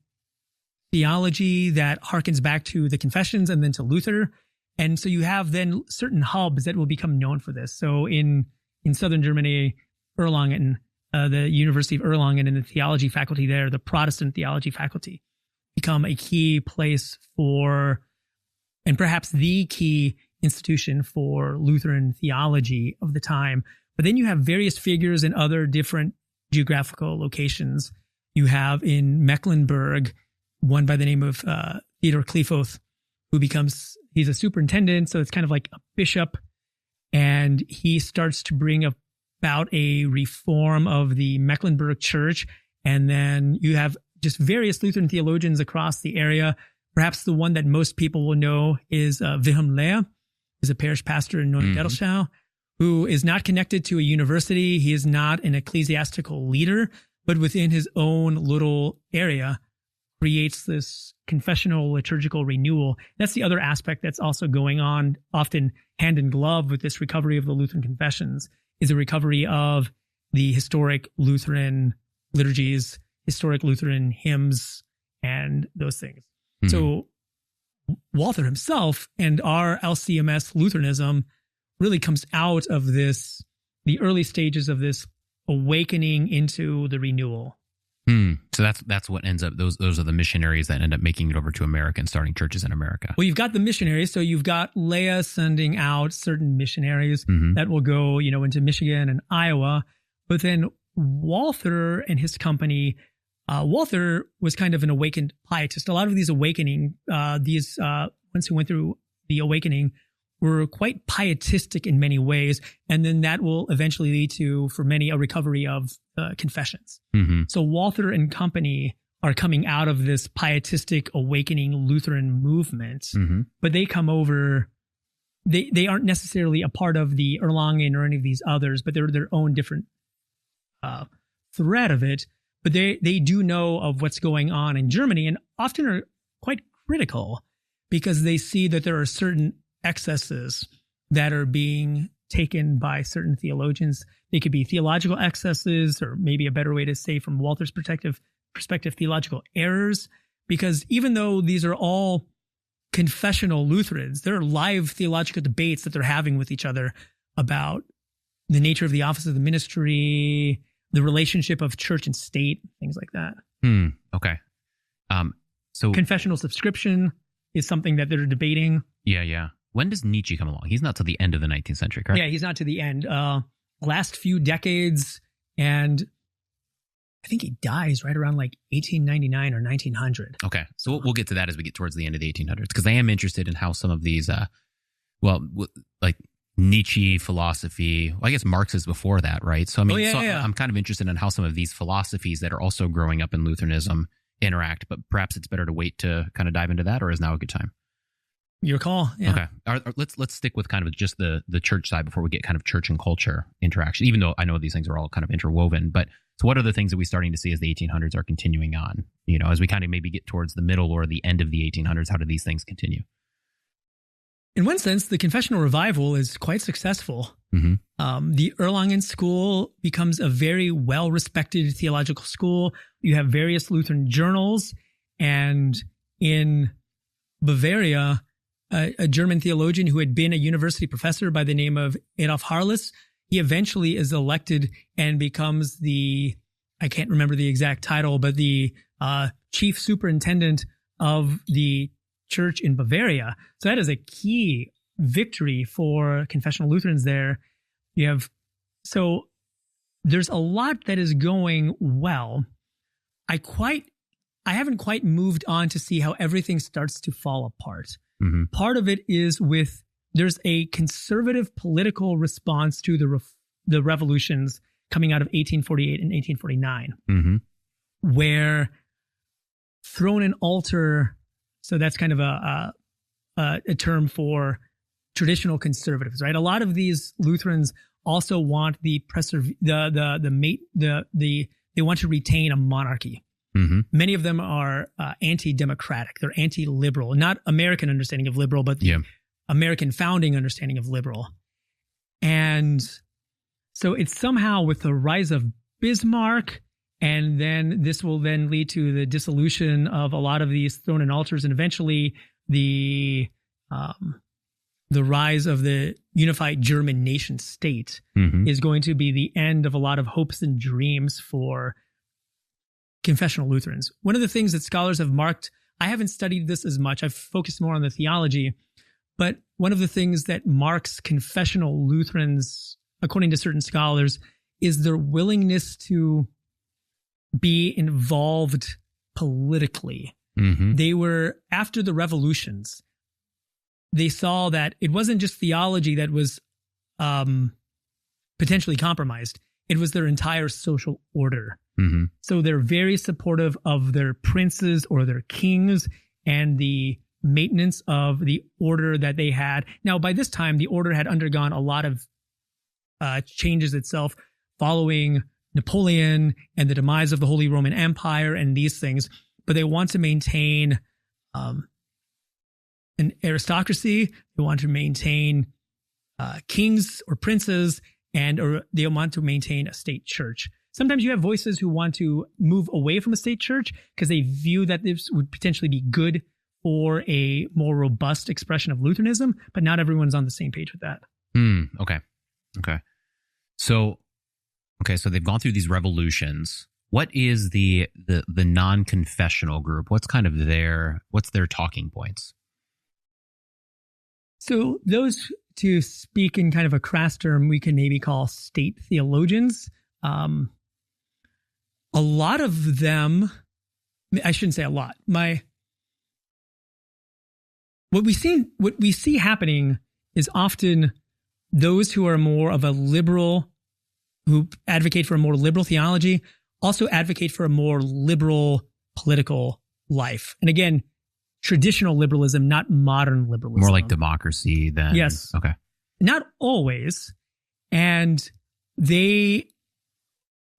theology that harkens back to the confessions and then to Luther. And so you have then certain hubs that will become known for this. So in southern Germany, Erlangen, the University of Erlangen and the theology faculty there, the Protestant theology faculty, become a key place for, and perhaps the key institution for Lutheran theology of the time. But then you have various figures in other different geographical locations. You have in Mecklenburg, one by the name of Theodor Kleefoth, who he's a superintendent, so it's kind of like a bishop, and he starts to bring about a reform of the Mecklenburg church. And then you have just various Lutheran theologians across the area. Perhaps the one that most people will know is Wilhelm Lehr, who's a parish pastor in Neuendettelsau, who is not connected to a university. He is not an ecclesiastical leader, but within his own little area creates this confessional liturgical renewal. That's the other aspect that's also going on, often hand in glove with this recovery of the Lutheran confessions, is a recovery of the historic Lutheran liturgies, historic Lutheran hymns, and those things. Mm-hmm. So Walther himself and our LCMS Lutheranism really comes out of this, the early stages of this awakening into the renewal. So that's what ends up, those are the missionaries that end up making it over to America and starting churches in America. Well, you've got the missionaries. So you've got Leah sending out certain missionaries that will go, into Michigan and Iowa. But then Walther and his company, Walther was kind of an awakened pietist. A lot of these awakening, these ones who went through the awakening were quite pietistic in many ways. And then that will eventually lead to, for many, a recovery of confessions. Mm-hmm. So Walther and company are coming out of this pietistic awakening Lutheran movement, but they come over, they aren't necessarily a part of the Erlangen or any of these others, but they're their own different thread of it. But they do know of what's going on in Germany and often are quite critical because they see that there are certain excesses that are being taken by certain theologians. They could be theological excesses, or maybe a better way to say from Walther's perspective, theological errors, because even though these are all confessional Lutherans, there are live theological debates that they're having with each other about the nature of the office of the ministry, the relationship of church and state, things like that. Okay. So confessional subscription is something that they're debating. Yeah. When does Nietzsche come along? He's not till the end of the 19th century, correct? Yeah, he's not to the end. Last few decades, and I think he dies right around like 1899 or 1900. Okay, so we'll get to that as we get towards the end of the 1800s, because I am interested in how some of these, like Nietzsche philosophy, I guess Marx is before that, right? So I mean, I'm kind of interested in how some of these philosophies that are also growing up in Lutheranism interact, but perhaps it's better to wait to kind of dive into that, or is now a good time? Your call. Yeah. Okay. Let's stick with kind of just the church side before we get kind of church and culture interaction, even though I know these things are all kind of interwoven. But so what are the things that we're starting to see as the 1800s are continuing on? As we kind of maybe get towards the middle or the end of the 1800s, how do these things continue? In one sense, the confessional revival is quite successful. Mm-hmm. The Erlangen school becomes a very well-respected theological school. You have various Lutheran journals, and in Bavaria, a German theologian who had been a university professor by the name of Adolf Harless, he eventually is elected and becomes I can't remember the exact title, but the chief superintendent of the church in Bavaria. So that is a key victory for confessional Lutherans there. So there's a lot that is going well. I haven't quite moved on to see how everything starts to fall apart. Mm-hmm. Part of it is there's a conservative political response to the revolutions coming out of 1848 and 1849, mm-hmm. where throne and altar, so that's kind of a term for traditional conservatives, right? A lot of these Lutherans also want they want to retain a monarchy. Mm-hmm. Many of them are anti-democratic. They're anti-liberal, not American understanding of liberal, but the American founding understanding of liberal. And so it's somehow with the rise of Bismarck, and then this will then lead to the dissolution of a lot of these throne and altars, and eventually the rise of the unified German nation state mm-hmm. is going to be the end of a lot of hopes and dreams for confessional Lutherans. One of the things that scholars have marked, I haven't studied this as much, I've focused more on the theology, but one of the things that marks confessional Lutherans, according to certain scholars, is their willingness to be involved politically. Mm-hmm. They were, after the revolutions, they saw that it wasn't just theology that was potentially compromised. It was their entire social order. Mm-hmm. So they're very supportive of their princes or their kings and the maintenance of the order that they had. Now, by this time, the order had undergone a lot of changes itself following Napoleon and the demise of the Holy Roman Empire and these things. But they want to maintain an aristocracy. They want to maintain kings or princes, or they want to maintain a state church. Sometimes you have voices who want to move away from a state church because they view that this would potentially be good for a more robust expression of Lutheranism, but not everyone's on the same page with that. Okay. So they've gone through these revolutions. What is the non-confessional group? What's kind of their talking points? So those, to speak in kind of a crass term, we can maybe call state theologians. A lot of them, I shouldn't say a lot. What we see happening is often those who are more of a liberal, who advocate for a more liberal theology, also advocate for a more liberal political life. And again, traditional liberalism, not modern liberalism. More like democracy than... Yes. Okay. Not always. And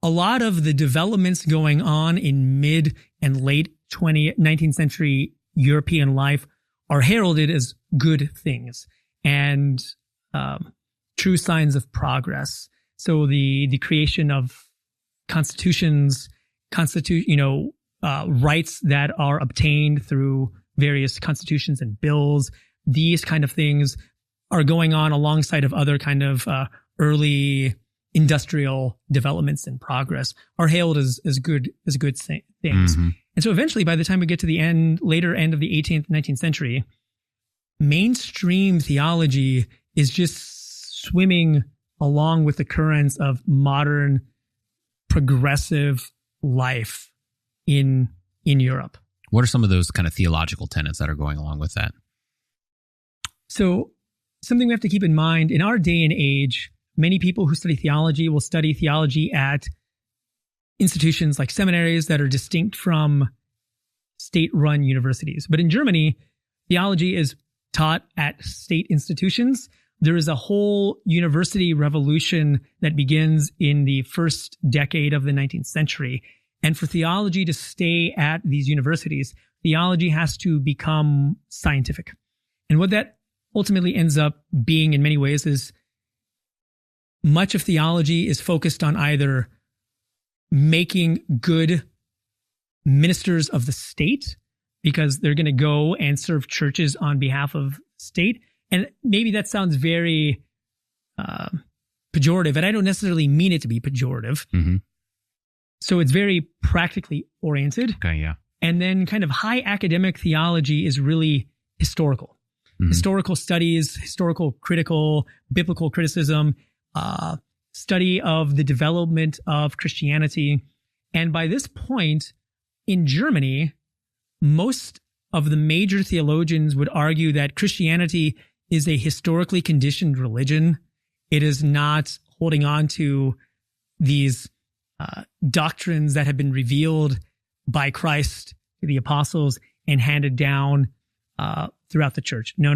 a lot of the developments going on in mid and late 19th century European life are heralded as good things and true signs of progress. So the creation of constitutions, rights that are obtained through various constitutions and bills, these kind of things are going on alongside of other kind of early industrial developments and progress, are hailed as good things. Mm-hmm. And so eventually, by the time we get to the later end of the 18th, 19th century, mainstream theology is just swimming along with the currents of modern progressive life in Europe. What are some of those kind of theological tenets that are going along with that? So something we have to keep in mind, in our day and age, many people who study theology will study theology at institutions like seminaries that are distinct from state-run universities. But in Germany, theology is taught at state institutions. There is a whole university revolution that begins in the first decade of the 19th century. And for theology to stay at these universities, theology has to become scientific. And what that ultimately ends up being in many ways is much of theology is focused on either making good ministers of the state because they're going to go and serve churches on behalf of state. And maybe that sounds very pejorative, and I don't necessarily mean it to be pejorative. Mm-hmm. So it's very practically oriented. Okay, yeah. And then kind of high academic theology is really historical. Mm-hmm. Historical studies, historical critical, biblical criticism, study of the development of Christianity. And by this point, in Germany, most of the major theologians would argue that Christianity is a historically conditioned religion. It is not holding on to these doctrines that have been revealed by Christ to the apostles and handed down throughout the church. No.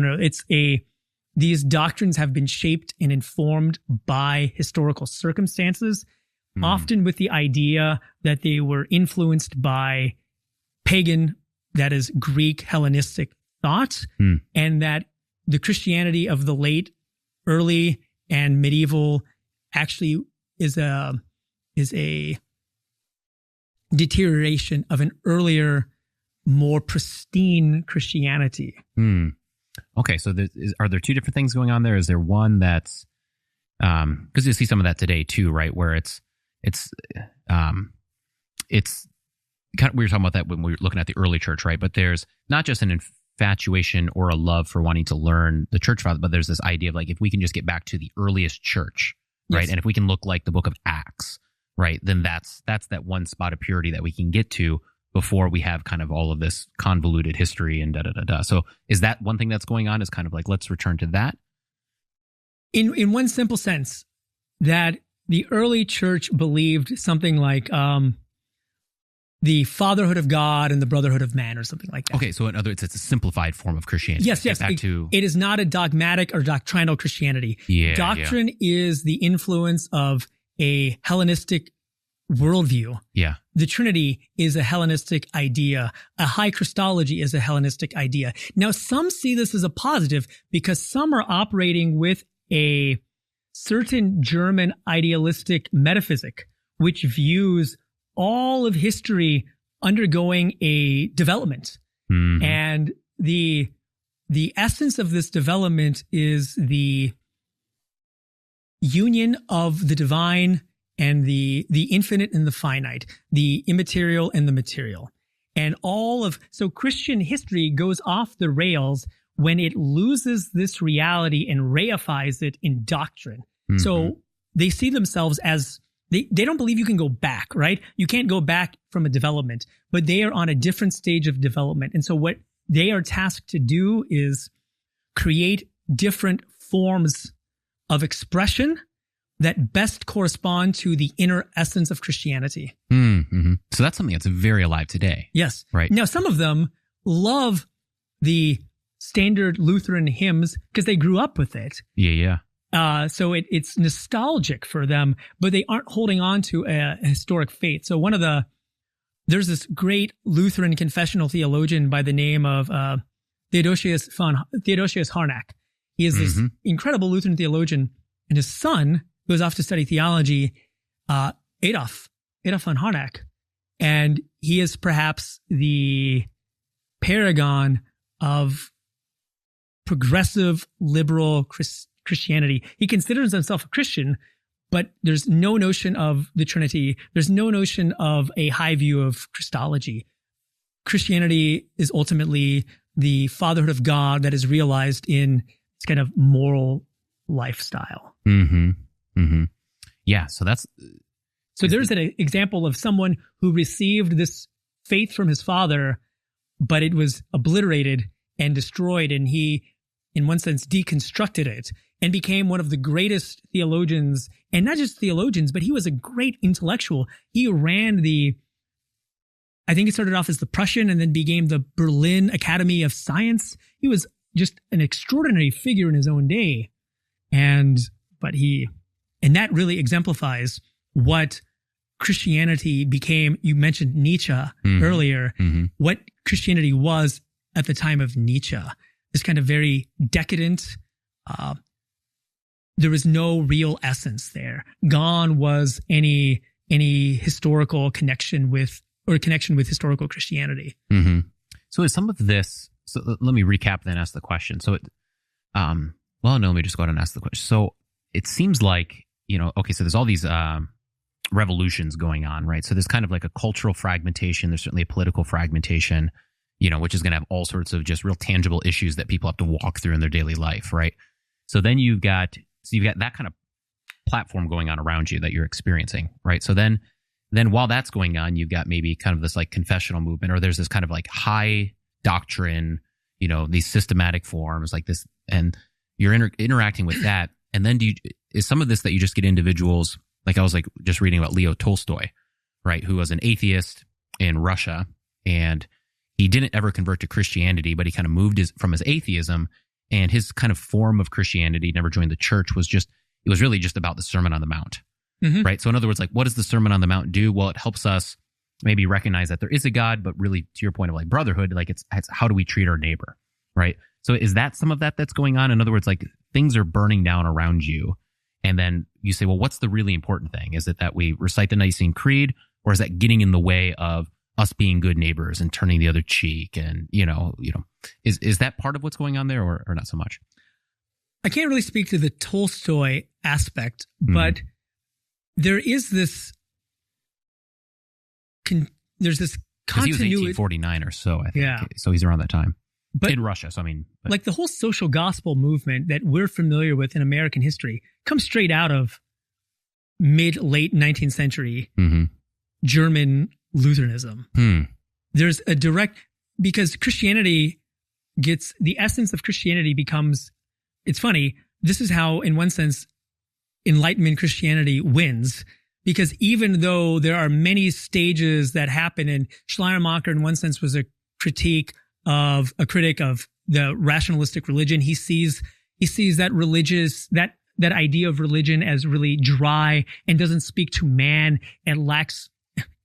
These doctrines have been shaped and informed by historical circumstances, often with the idea that they were influenced by pagan, that is Greek Hellenistic thought, and that the Christianity of the late, early, and medieval actually is a deterioration of an earlier, more pristine Christianity. Okay, so are there two different things going on there? Is there one that's because you see some of that today too, right? Where it's kind of, we were talking about that when we were looking at the early church, right? But there's not just an infatuation or a love for wanting to learn the church father, but there's this idea of like, if we can just get back to the earliest church, right? Yes. And if we can look like the book of Acts, right? Then that's that one spot of purity that we can get to before we have kind of all of this convoluted history and da-da-da-da. So is that one thing that's going on, is kind of like, let's return to that? In one simple sense, that the early church believed something like the fatherhood of God and the brotherhood of man, or something like that. Okay, so in other words, it's a simplified form of Christianity. Yes. It is not a dogmatic or doctrinal Christianity. Doctrine is the influence of a Hellenistic worldview. Yeah. The Trinity is a Hellenistic idea. A high Christology is a Hellenistic idea. Now, some see this as a positive because some are operating with a certain German idealistic metaphysic, which views all of history undergoing a development. Mm-hmm. And the essence of this development is the union of the divine and the infinite and the finite, the immaterial and the material. And so Christian history goes off the rails when it loses this reality and reifies it in doctrine. Mm-hmm. So they see themselves as, they don't believe you can go back, right? You can't go back from a development, but they are on a different stage of development. And so what they are tasked to do is create different forms of expression that best correspond to the inner essence of Christianity. Mm-hmm. So that's something that's very alive today. Yes. Right. Now, some of them love the standard Lutheran hymns because they grew up with it. Yeah. So it's nostalgic for them, but they aren't holding on to a historic faith. So there's this great Lutheran confessional theologian by the name of Theodosius Harnack. He is this incredible Lutheran theologian, and his son goes off to study theology, Adolf von Harnack. And he is perhaps the paragon of progressive liberal Christianity. He considers himself a Christian, but there's no notion of the Trinity. There's no notion of a high view of Christology. Christianity is ultimately the fatherhood of God that is realized in this kind of moral lifestyle. Mm-hmm. Mm-hmm. Yeah. So there's an example of someone who received this faith from his father, but it was obliterated and destroyed, and he, in one sense, deconstructed it and became one of the greatest theologians, and not just theologians, but he was a great intellectual. He ran the I think it started off as the Prussian and then became the Berlin Academy of Science. He was just an extraordinary figure in his own day. And that really exemplifies what Christianity became. You mentioned Nietzsche earlier, what Christianity was at the time of Nietzsche. This kind of very decadent, there was no real essence there. Gone was any historical connection with historical Christianity. Mm-hmm. So is some of this, so let me recap then ask the question. So let me just go ahead and ask the question. So it seems like, so there's all these revolutions going on, right? So there's kind of like a cultural fragmentation. There's certainly a political fragmentation, which is going to have all sorts of just real tangible issues that people have to walk through in their daily life, right? So then you've got that kind of platform going on around you that you're experiencing, right? So then while that's going on, you've got maybe kind of this like confessional movement, or there's this kind of like high doctrine, these systematic forms like this, and you're interacting with that. And then is some of this that you just get individuals, like I was like just reading about Leo Tolstoy, right? Who was an atheist in Russia, and he didn't ever convert to Christianity, but he kind of moved from his atheism, and his kind of form of Christianity, never joined the church, it was really just about the Sermon on the Mount, right? So in other words, like, what does the Sermon on the Mount do? Well, it helps us maybe recognize that there is a God, but really to your point of like brotherhood, like it's how do we treat our neighbor, right? So is that some of that's going on? In other words, like things are burning down around you, and then you say, well, what's the really important thing? Is it that we recite the Nicene Creed, or is that getting in the way of us being good neighbors and turning the other cheek? And, is that part of what's going on there, or not so much? I can't really speak to the Tolstoy aspect, but there is this, there's this continuity. He was 1849 or so, I think. Yeah. So he's around that time. But in Russia, so like the whole social gospel movement that we're familiar with in American history comes straight out of late 19th century German Lutheranism. There's a direct, because Christianity the essence of Christianity becomes, it's funny, this is how, in one sense, Enlightenment Christianity wins, because even though there are many stages that happen, and Schlimmacher in one sense was a critic of the rationalistic religion. He sees that that idea of religion as really dry and doesn't speak to man. It lacks,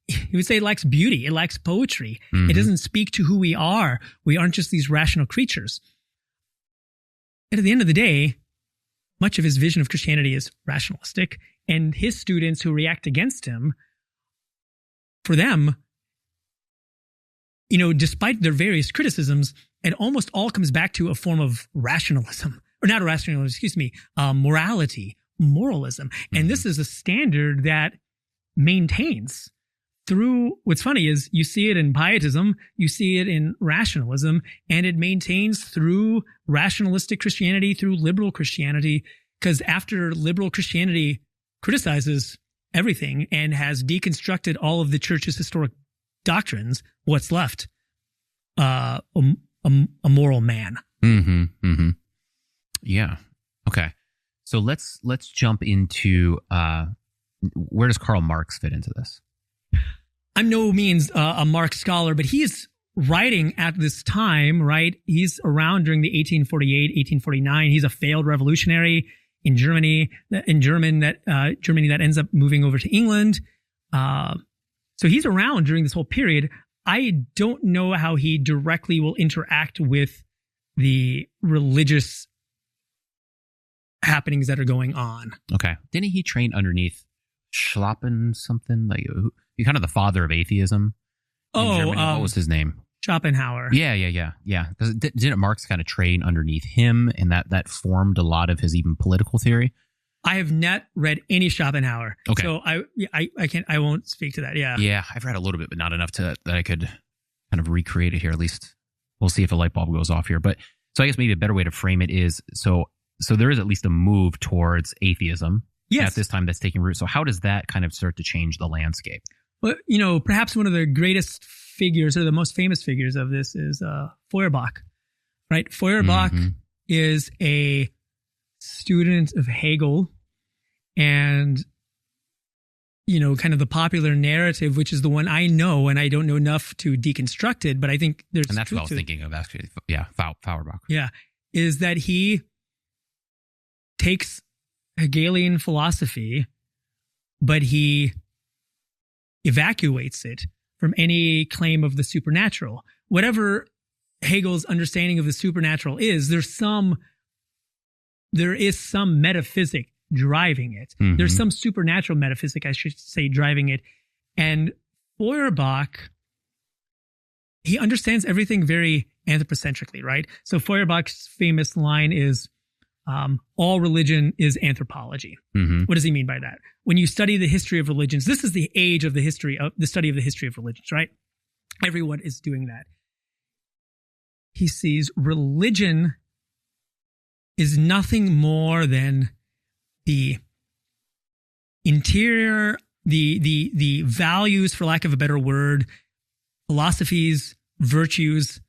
he would say it lacks beauty. It lacks poetry. It doesn't speak to who we are. We aren't just these rational creatures. And at the end of the day, much of his vision of Christianity is rationalistic, and his students who react against him, for them, despite their various criticisms, it almost all comes back to a form of rationalism, or not rationalism, morality, moralism. And this is a standard that maintains through, what's funny is you see it in pietism, you see it in rationalism, and it maintains through rationalistic Christianity, through liberal Christianity, because after liberal Christianity criticizes everything and has deconstructed all of the church's historic doctrines, what's left? A moral man. Yeah. Okay. So let's jump into where does Karl Marx fit into this? I'm no means a Marx scholar, but he is writing at this time, right? He's around during the 1848, 1849. He's a failed revolutionary in Germany, Germany that ends up moving over to England. So he's around during this whole period. I don't know how he directly will interact with the religious happenings that are going on. Okay. Didn't he train underneath Schlappen something? Like, kind of the father of atheism in Germany? What was his name? Schopenhauer. Yeah. Didn't Marx kind of train underneath him, and that formed a lot of his even political theory? I have not read any Schopenhauer. Okay. So I won't speak to that. Yeah. Yeah. I've read a little bit, but not enough that I could kind of recreate it here. At least we'll see if a light bulb goes off here. But so I guess maybe a better way to frame it is, so there is at least a move towards atheism. Yes. At this time that's taking root. So how does that kind of start to change the landscape? Well, perhaps one of the greatest figures, or the most famous figures of this, is Feuerbach, right? Feuerbach is a student of Hegel, and kind of the popular narrative, which is the one I know, and I don't know enough to deconstruct it, but I think there's and that's what I was thinking of actually. Yeah, Feuerbach. Yeah, is that he takes Hegelian philosophy, but he evacuates it from any claim of the supernatural. Whatever Hegel's understanding of the supernatural is, there is some metaphysic driving it. Mm-hmm. There's some supernatural metaphysic, I should say, driving it. And Feuerbach, he understands everything very anthropocentrically, right? So Feuerbach's famous line is, all religion is anthropology. Mm-hmm. What does he mean by that? When you study the history of religions, this is the age of the study of the history of religions, right? Everyone is doing that. He sees religion is nothing more than the interior, the values, for lack of a better word, philosophies, virtues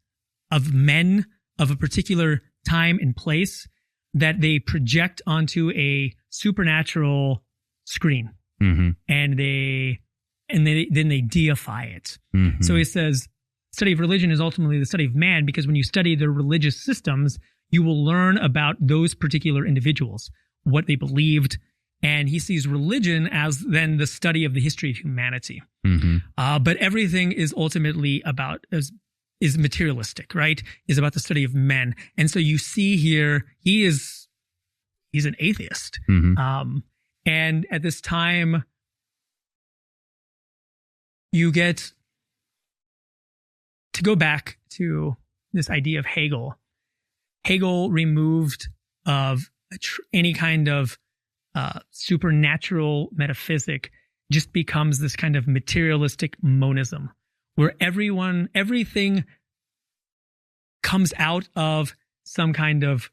of men of a particular time and place that they project onto a supernatural screen. Mm-hmm. And then they deify it. Mm-hmm. So he says, study of religion is ultimately the study of man, because when you study the religious systems, you will learn about those particular individuals, what they believed. And he sees religion as then the study of the history of humanity. Mm-hmm. But everything is ultimately is materialistic, right? Is about the study of men. And so you see here, he's an atheist. Mm-hmm. And at this time, you get to go back to this idea of Hegel. Hegel removed of any kind of supernatural metaphysic just becomes this kind of materialistic monism, where everything comes out of some kind of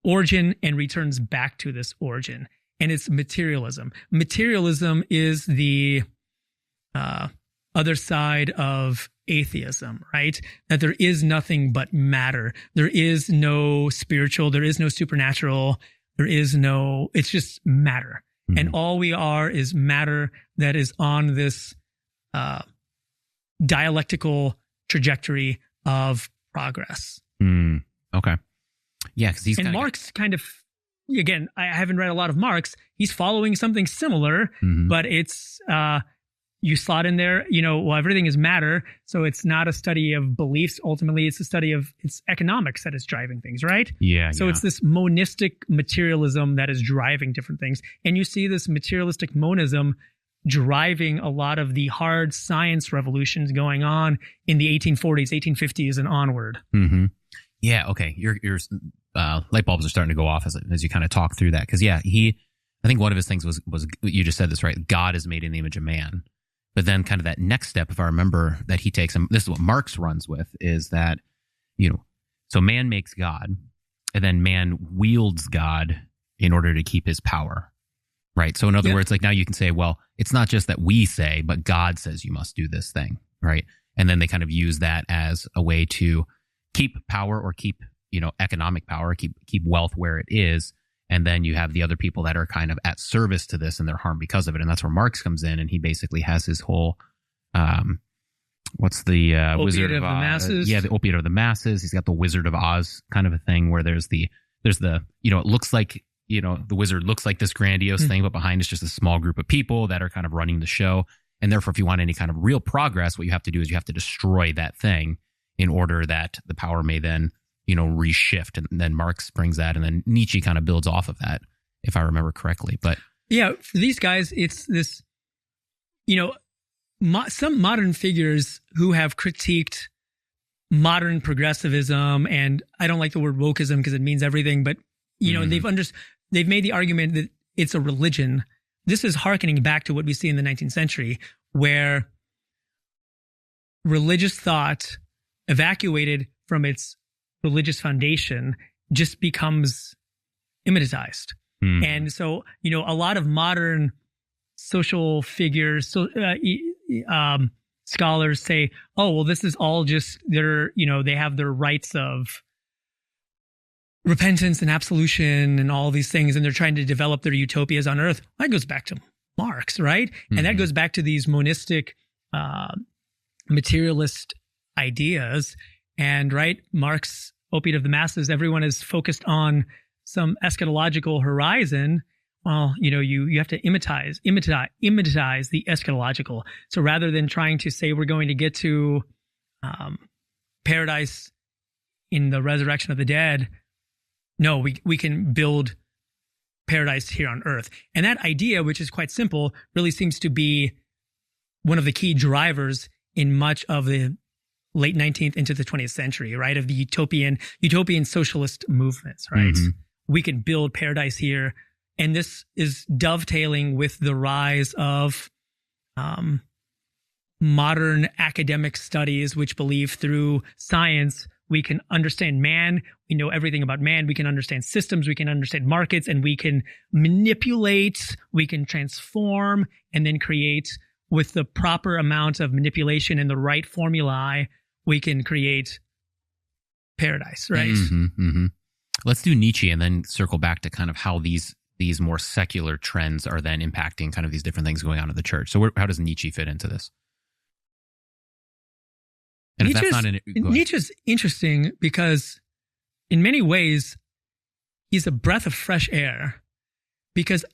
origin and returns back to this origin. And it's materialism. Materialism is the other side of atheism, right? That there is nothing but matter. There is no spiritual, there is no supernatural, it's just matter. Mm-hmm. And all we are is matter that is on this dialectical trajectory of progress. Okay. Yeah, because he's and Marx kind of, again, I haven't read a lot of Marx. He's following something similar, mm-hmm. but it's you slot in there, everything is matter, so it's not a study of beliefs. Ultimately, it's a study of it's economics that is driving things, right? Yeah. So it's this monistic materialism that is driving different things, and you see this materialistic monism driving a lot of the hard science revolutions going on in the 1840s, 1850s, and onward. Mm-hmm. Yeah. Okay. Your light bulbs are starting to go off as you kind of talk through that, because I think one of his things was you just said this, right? God is made in the image of man. But then kind of that next step, if I remember, that he takes, and this is what Marx runs with, is that, so man makes God, and then man wields God in order to keep his power, right? So in other words, like now you can say, well, it's not just that we say, but God says you must do this thing, right? And then they kind of use that as a way to keep power or keep, economic power, keep wealth where it is. And then you have the other people that are kind of at service to this and they're harmed because of it. And that's where Marx comes in, and he basically has his whole, what's the Wizard of the Masses? The opiate of the masses. He's got the Wizard of Oz kind of a thing where there's the it looks like, the wizard looks like this grandiose thing, but behind it's just a small group of people that are kind of running the show. And therefore, if you want any kind of real progress, what you have to do is you have to destroy that thing in order that the power may then reshift. And then Marx brings that, and then Nietzsche kind of builds off of that, if I remember correctly. But yeah, for these guys, it's this, some modern figures who have critiqued modern progressivism, and I don't like the word wokeism because it means everything, but they've made the argument that it's a religion. This is hearkening back to what we see in the 19th century, where religious thought evacuated from its religious foundation just becomes immanentized. And so, a lot of modern social figures, scholars say, oh, well, this is all just they have their rights of repentance and absolution and all these things, and they're trying to develop their utopias on earth. That goes back to Marx, right? Mm-hmm. And that goes back to these monistic, materialist ideas. And right, Marx, opiate of the masses, everyone is focused on some eschatological horizon. Well, you have to imitize the eschatological. So rather than trying to say we're going to get to paradise in the resurrection of the dead, no, we can build paradise here on earth. And that idea, which is quite simple, really seems to be one of the key drivers in much of the late 19th into the 20th century, right? Of the utopian socialist movements, right? Mm-hmm. We can build paradise here. And this is dovetailing with the rise of modern academic studies, which believe through science we can understand man. We know everything about man. We can understand systems. We can understand markets, and we can manipulate. We can transform, and then create with the proper amount of manipulation and the right formulae. We can create paradise, right? Mm-hmm, mm-hmm. Let's do Nietzsche and then circle back to kind of how these more secular trends are then impacting kind of these different things going on in the church. So how does Nietzsche fit into this? And Nietzsche's interesting because in many ways, he's a breath of fresh air, because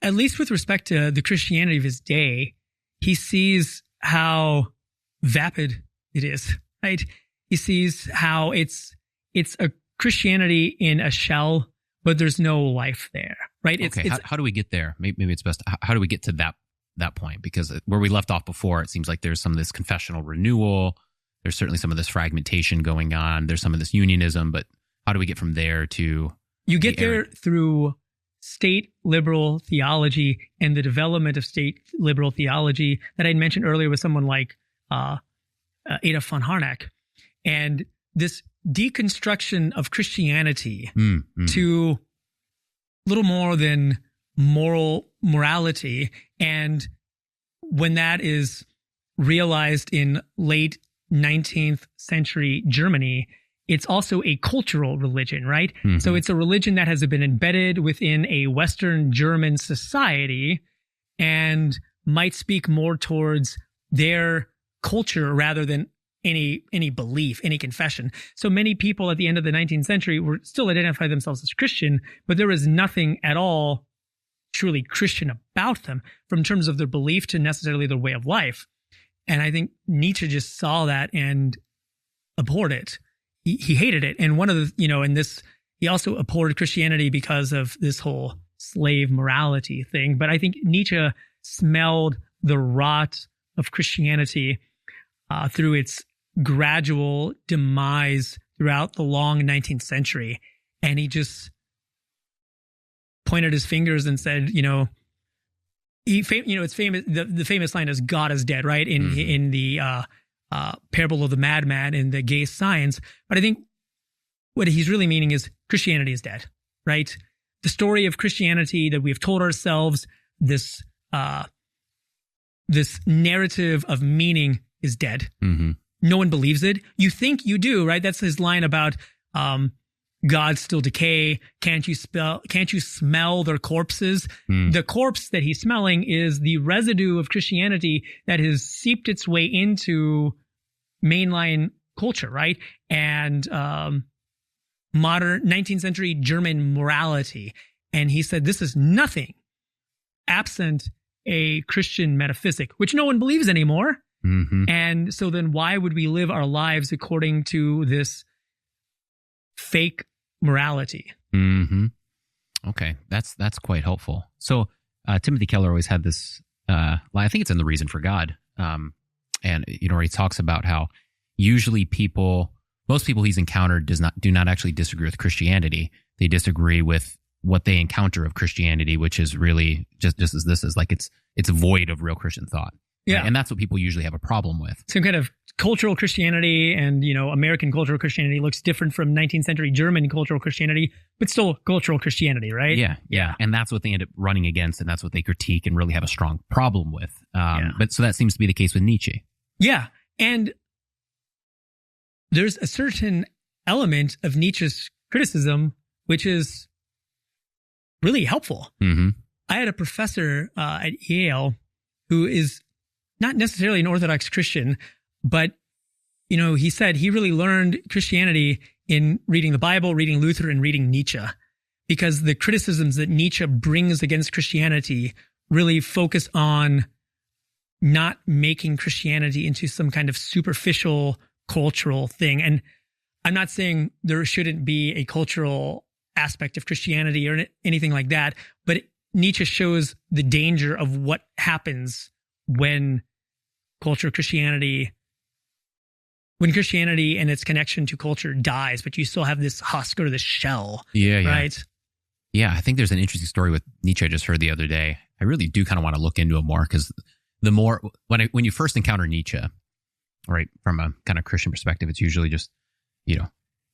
at least with respect to the Christianity of his day, he sees how vapid it is, right? He sees how it's a Christianity in a shell, but there's no life there, right? Okay, how do we get there? Maybe it's best. How do we get to that point? Because where we left off before, it seems like there's some of this confessional renewal. There's certainly some of this fragmentation going on. There's some of this unionism, but how do we get from there to... You get there through state liberal theology and the development of state liberal theology that I mentioned earlier with someone like Adolf von Harnack. And this deconstruction of Christianity to little more than morality. And when that is realized in late 19th century Germany, it's also a cultural religion, right? Mm-hmm. So it's a religion that has been embedded within a Western German society and might speak more towards their culture rather than any belief, any confession. So many people at the end of the 19th century were still identify themselves as Christian, but there was nothing at all truly Christian about them from terms of their belief to necessarily their way of life. And I think Nietzsche just saw that and abhorred it. He hated it. And one of the, he also abhorred Christianity because of this whole slave morality thing. But I think Nietzsche smelled the rot of Christianity through its gradual demise throughout the long 19th century. And he just pointed his fingers and said, it's famous. The famous line is "God is dead," right? In the parable of the madman in the Gay Science. But I think what he's really meaning is Christianity is dead, right? The story of Christianity that we've told ourselves, this narrative of meaning is dead. Mm-hmm. No one believes it. You think you do, right? That's his line about gods still decay. Can't you smell their corpses? The corpse that he's smelling is the residue of Christianity that has seeped its way into mainline culture, right? And modern 19th century German morality. And he said, this is nothing absent a Christian metaphysic, which no one believes anymore. Mm-hmm. And so then why would we live our lives according to this fake morality? Mm-hmm. Okay, that's quite helpful. So Timothy Keller always had this line, I think it's in The Reason for God, and where he talks about how usually most people he's encountered do not actually disagree with Christianity. They disagree with what they encounter of Christianity, which is really just as this is like it's void of real Christian thought. Yeah. Right? And that's what people usually have a problem with. Some kind of cultural Christianity and, American cultural Christianity looks different from 19th century German cultural Christianity, but still cultural Christianity, right? Yeah. And that's what they end up running against, and that's what they critique and really have a strong problem with. But so that seems to be the case with Nietzsche. Yeah. And there's a certain element of Nietzsche's criticism which is really helpful. Mm-hmm. I had a professor at Yale who is not necessarily an Orthodox Christian, but, he said he really learned Christianity in reading the Bible, reading Luther, and reading Nietzsche, because the criticisms that Nietzsche brings against Christianity really focus on not making Christianity into some kind of superficial cultural thing. And I'm not saying there shouldn't be a cultural aspect of Christianity or anything like that, but Nietzsche shows the danger of what happens when Christianity and its connection to culture dies, but you still have this husk or this shell. Yeah. Right? Yeah, I think there's an interesting story with Nietzsche I just heard the other day. I really do kind of want to look into it more, because the more, when you first encounter Nietzsche, right, from a kind of Christian perspective, it's usually just,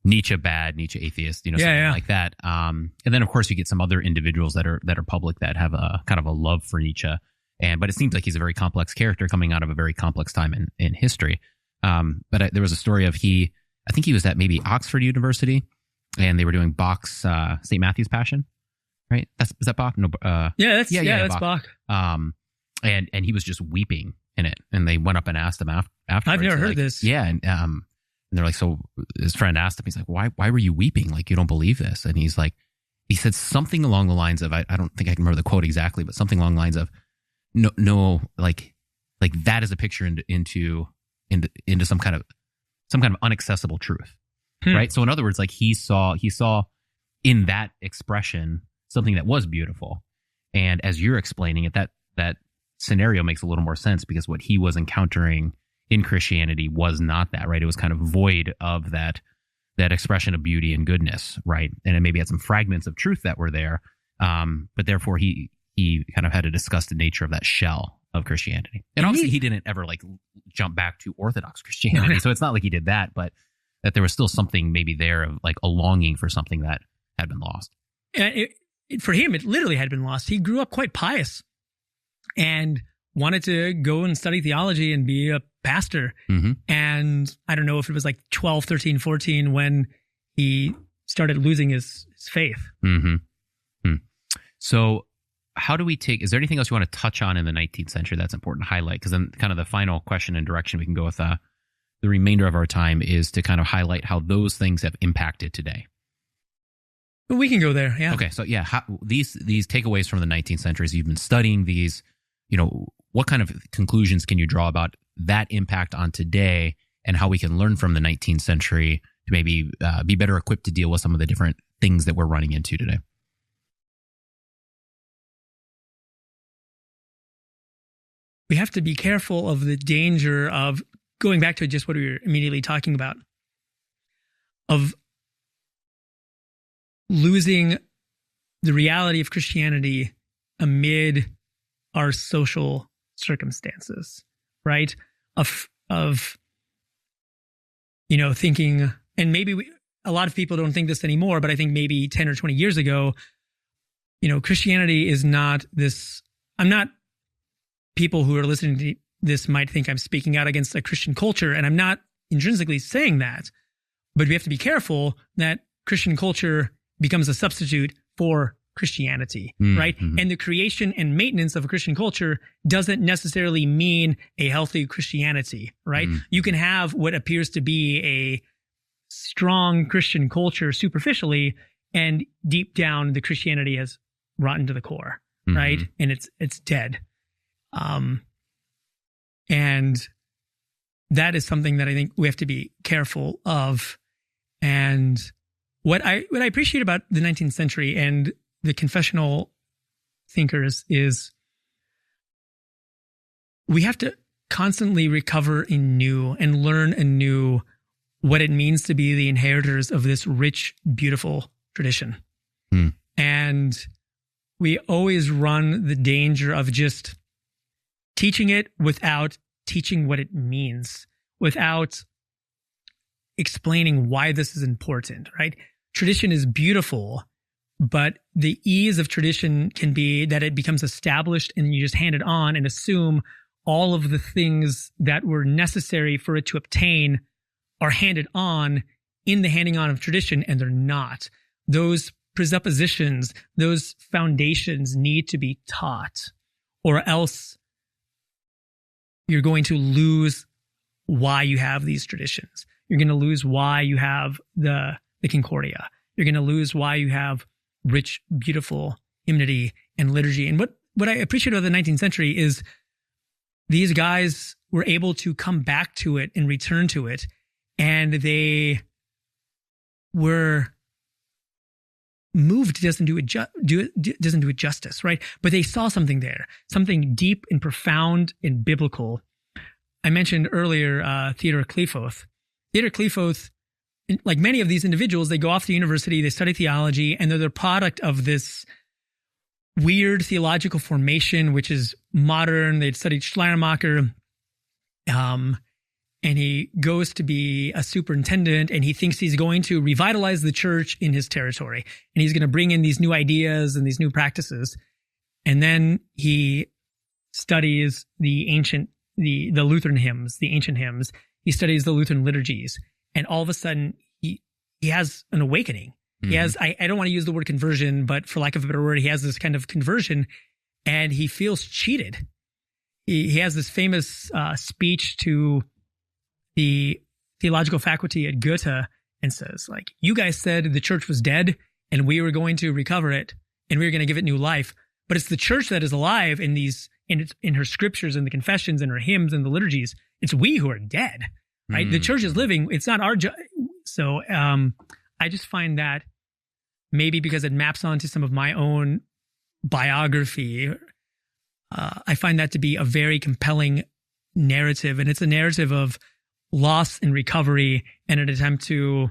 Nietzsche bad, Nietzsche atheist, something like that. And then of course you get some other individuals that are public that have a kind of a love for Nietzsche. But it seems like he's a very complex character coming out of a very complex time in history. But there was a story of I think he was at maybe Oxford University, and they were doing Bach's St. Matthew's Passion, right? Is that Bach? No, that's Bach. And he was just weeping in it, and they went up and asked him afterwards. I've never heard this. Yeah, and they're like, so his friend asked him, he's like, why were you weeping? Like, you don't believe this? And he's like, he said something along the lines of, I don't think I can remember the quote exactly, but something along the lines of, no, like that is a picture into some kind of unaccessible truth, right? So in other words, like he saw in that expression something that was beautiful, and as you're explaining it, that scenario makes a little more sense, because what he was encountering in Christianity was not that, right? It was kind of void of that expression of beauty and goodness, right? And it maybe had some fragments of truth that were there, but therefore he kind of had a disgusted nature of that shell of Christianity. And obviously he didn't ever like jump back to Orthodox Christianity, so it's not like he did that, but that there was still something maybe there of like a longing for something that had been lost. For him, it literally had been lost. He grew up quite pious and wanted to go and study theology and be a pastor. Mm-hmm. And I don't know if it was like 12, 13, 14 when he started losing his faith. Mm-hmm. So how do we is there anything else you want to touch on in the 19th century that's important to highlight? Because then kind of the final question and direction we can go with the remainder of our time is to kind of highlight how those things have impacted today. We can go there, yeah. Okay, so yeah, these takeaways from the 19th century, you've been studying these, what kind of conclusions can you draw about that impact on today, and how we can learn from the 19th century to maybe be better equipped to deal with some of the different things that we're running into today? We have to be careful of the danger of going back to just what we were immediately talking about, of losing the reality of Christianity amid our social circumstances, right? Of thinking, and maybe a lot of people don't think this anymore, but I think maybe 10 or 20 years ago, Christianity is not this. People who are listening to this might think I'm speaking out against a Christian culture, and I'm not intrinsically saying that, but we have to be careful that Christian culture becomes a substitute for Christianity, right? Mm-hmm. And the creation and maintenance of a Christian culture doesn't necessarily mean a healthy Christianity, right? Mm-hmm. You can have what appears to be a strong Christian culture superficially, and deep down the Christianity has rotten to the core, mm-hmm. right? And it's dead. And that is something that I think we have to be careful of. And what I appreciate about the 19th century and the confessional thinkers is we have to constantly recover anew and learn anew what it means to be the inheritors of this rich, beautiful tradition. And we always run the danger of just teaching it without teaching what it means, without explaining why this is important, right? Tradition is beautiful, but the ease of tradition can be that it becomes established and you just hand it on and assume all of the things that were necessary for it to obtain are handed on in the handing on of tradition, and they're not. Those presuppositions, those foundations need to be taught, or else you're going to lose why you have these traditions. You're going to lose why you have the Concordia. You're going to lose why you have rich, beautiful hymnody and liturgy. And what I appreciate about the 19th century is these guys were able to come back to it and return to it, and they were moved doesn't do it justice, right? But they saw something there, something deep and profound and biblical. I mentioned earlier Theodor Kleefoth. Theodor Kleefoth, like many of these individuals, they go off to university, they study theology, and they're the product of this weird theological formation, which is modern. They'd studied Schlimmacher, and he goes to be a superintendent, and he thinks he's going to revitalize the church in his territory, and he's going to bring in these new ideas and these new practices. And then he studies the Lutheran hymns, the ancient hymns. He studies the Lutheran liturgies, and all of a sudden he has an awakening. Mm-hmm. He has, I don't want to use the word conversion, but for lack of a better word, he has this kind of conversion, and he feels cheated. He has this famous speech to the theological faculty at Goethe and says, like, you guys said the church was dead and we were going to recover it and we were going to give it new life. But it's the church that is alive in her scriptures and the confessions and her hymns and the liturgies. It's we who are dead, right? The church is living. It's not our job. So I just find that maybe because it maps onto some of my own biography, I find that to be a very compelling narrative. And it's a narrative of loss and recovery and an attempt to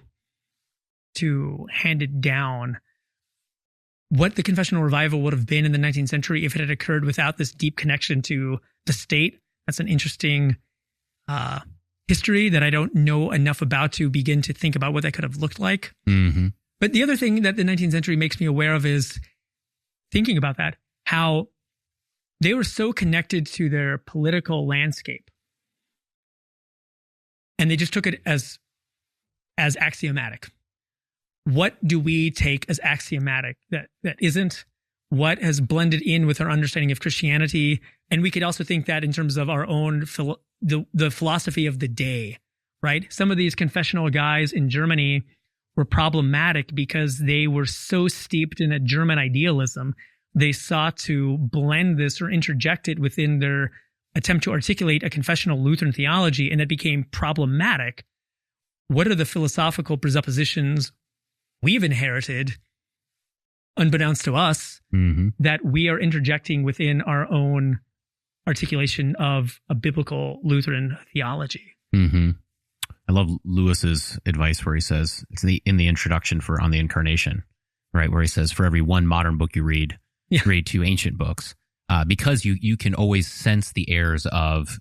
hand it down. What the confessional revival would have been in the 19th century if it had occurred without this deep connection to the state. That's an interesting history that I don't know enough about to begin to think about what that could have looked like. Mm-hmm. But the other thing that the 19th century makes me aware of is thinking about that, how they were so connected to their political landscape. And they just took it as axiomatic. What do we take as axiomatic that isn't? What has blended in with our understanding of Christianity? And we could also think that in terms of our own the philosophy of the day, right? Some of these confessional guys in Germany were problematic because they were so steeped in a German idealism. They sought to blend this or interject it within their attempt to articulate a confessional Lutheran theology, and that became problematic. What are the philosophical presuppositions we've inherited, unbeknownst to us, that we are interjecting within our own articulation of a biblical Lutheran theology? Mm-hmm. I love Lewis's advice where he says, it's in the introduction on the Incarnation, right? Where he says, for every one modern book you read, read two ancient books. Because you can always sense the airs of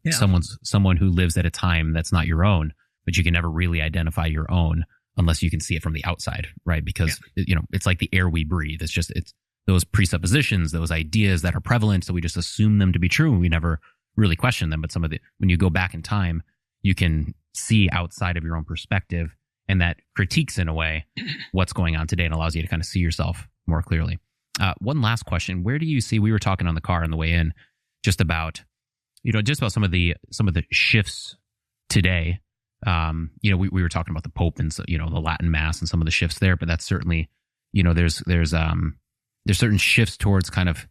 someone who lives at a time that's not your own, but you can never really identify your own unless you can see it from the outside, right? Because it's like the air we breathe. It's those presuppositions, those ideas that are prevalent, so we just assume them to be true and we never really question them. But when you go back in time, you can see outside of your own perspective, and that critiques in a way what's going on today and allows you to kind of see yourself more clearly. One last question. Where do you see, we were talking on the car on the way in, just about some of the shifts today. We were talking about the Pope and, the Latin Mass and some of the shifts there, but that's certainly, there's certain shifts towards kind of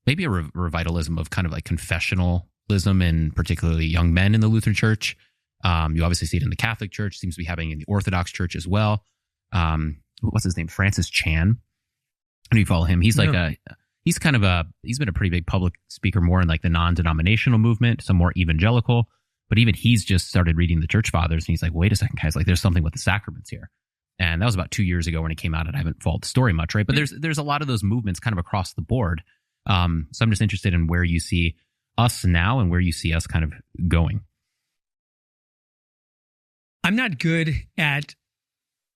maybe a revitalism of kind of like confessionalism and particularly young men in the Lutheran Church. You obviously see it in the Catholic Church, seems to be happening in the Orthodox Church as well. What's his name? Francis Chan. How do you follow him? He's like he's been a pretty big public speaker more in like the non-denominational movement, some more evangelical, but even he's just started reading the Church Fathers and he's like, wait a second, guys, like there's something with the sacraments here. And that was about 2 years ago when it came out, and I haven't followed the story much, right? But there's a lot of those movements kind of across the board. So I'm just interested in where you see us now and where you see us kind of going. I'm not good at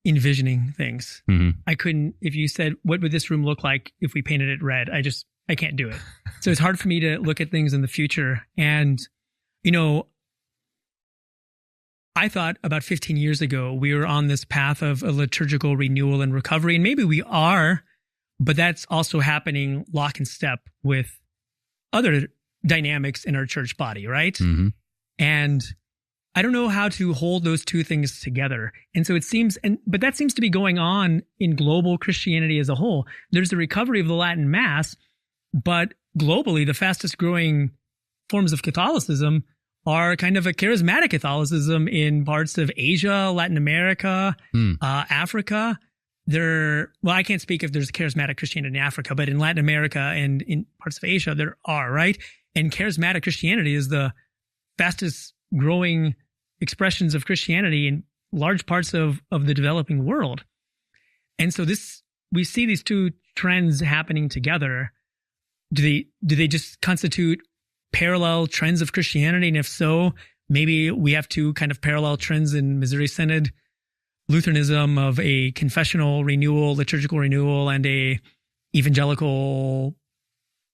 envisioning things. Mm-hmm. I couldn't, if you said, what would this room look like if we painted it red? I can't do it. So it's hard for me to look at things in the future. And, I thought about 15 years ago, we were on this path of a liturgical renewal and recovery. And maybe we are, but that's also happening lock and step with other dynamics in our church body, right? Mm-hmm. And I don't know how to hold those two things together. And so it seems, but that seems to be going on in global Christianity as a whole. There's the recovery of the Latin Mass, but globally, the fastest growing forms of Catholicism are kind of a charismatic Catholicism in parts of Asia, Latin America, Africa. I can't speak if there's charismatic Christianity in Africa, but in Latin America and in parts of Asia, there are, right? And charismatic Christianity is the fastest growing expressions of Christianity in large parts of the developing world. And so we see these two trends happening together. Do they just constitute parallel trends of Christianity? And if so, maybe we have two kind of parallel trends in Missouri Synod Lutheranism of a confessional renewal, liturgical renewal, and a evangelical,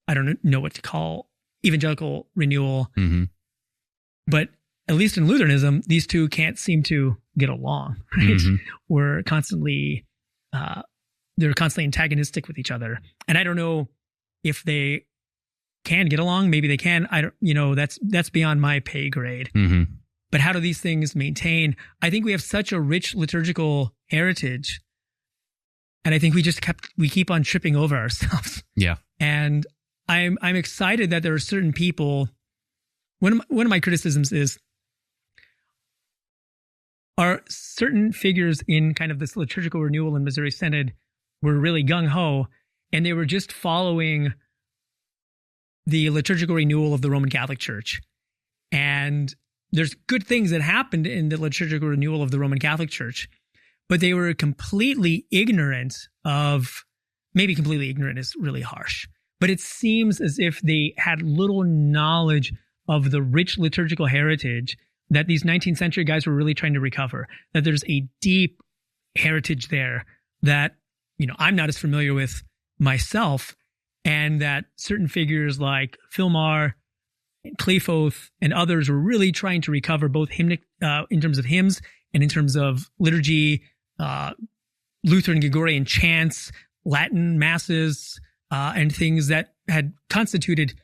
I don't know what to call, evangelical renewal. Mm-hmm. But at least in Lutheranism, these two can't seem to get along, right? Mm-hmm. They're constantly antagonistic with each other. And I don't know if they can get along. Maybe they can. That's beyond my pay grade. Mm-hmm. But how do these things maintain? I think we have such a rich liturgical heritage, and I think we keep on tripping over ourselves. Yeah. And I'm excited that there are certain people. One of my criticisms are certain figures in kind of this liturgical renewal in Missouri Synod were really gung-ho, and they were just following the liturgical renewal of the Roman Catholic Church. And there's good things that happened in the liturgical renewal of the Roman Catholic Church, but they were completely ignorant of, maybe completely ignorant is really harsh, but it seems as if they had little knowledge of the rich liturgical heritage that these 19th century guys were really trying to recover, that there's a deep heritage there that, I'm not as familiar with myself, and that certain figures like Filmar, Cleofoth, and others were really trying to recover both hymnic, in terms of hymns and in terms of liturgy, Lutheran Gregorian chants, Latin masses, and things that had constituted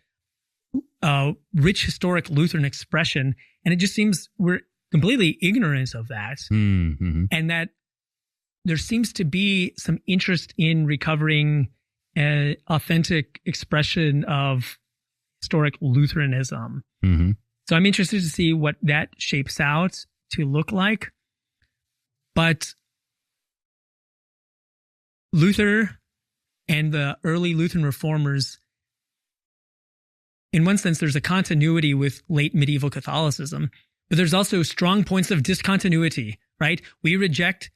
rich historic Lutheran expression. And it just seems we're completely ignorant of that. Mm-hmm. And that there seems to be some interest in recovering an authentic expression of historic Lutheranism. Mm-hmm. So I'm interested to see what that shapes out to look like. But Luther and the early Lutheran reformers, in one sense, there's a continuity with late medieval Catholicism, but there's also strong points of discontinuity, right? We reject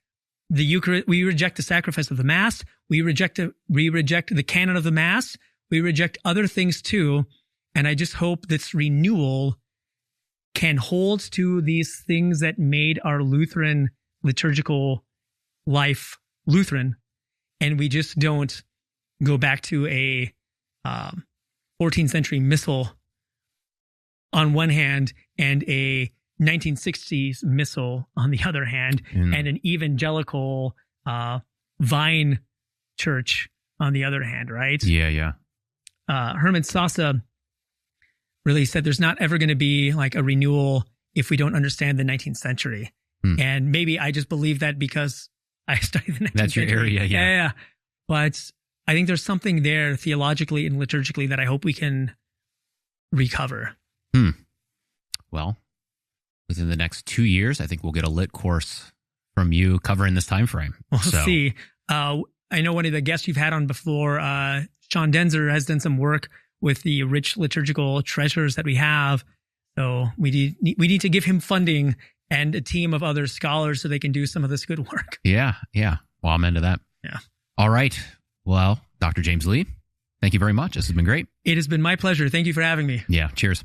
the Eucharist, we reject the sacrifice of the Mass, we reject the canon of the Mass, we reject other things too. And I just hope this renewal can hold to these things that made our Lutheran liturgical life Lutheran, and we just don't go back to a 14th century missal on one hand and a 1960s missal on the other hand, and an evangelical vine church on the other hand, right? Yeah. Hermann Sasse really said there's not ever going to be like a renewal if we don't understand the 19th century. And maybe I just believe that because I studied the 19th That's your century. area, yeah. Yeah. But I think there's something there theologically and liturgically that I hope we can recover. Well, within the next 2 years, I think we'll get a lit course from you covering this time frame. We'll see. I know one of the guests you've had on before, Sean Denzer, has done some work with the rich liturgical treasures that we have. So we need to give him funding and a team of other scholars so they can do some of this good work. Yeah. Well, I'm into that. Yeah. All right. Well, Dr. James Lee, thank you very much. This has been great. It has been my pleasure. Thank you for having me. Yeah. Cheers.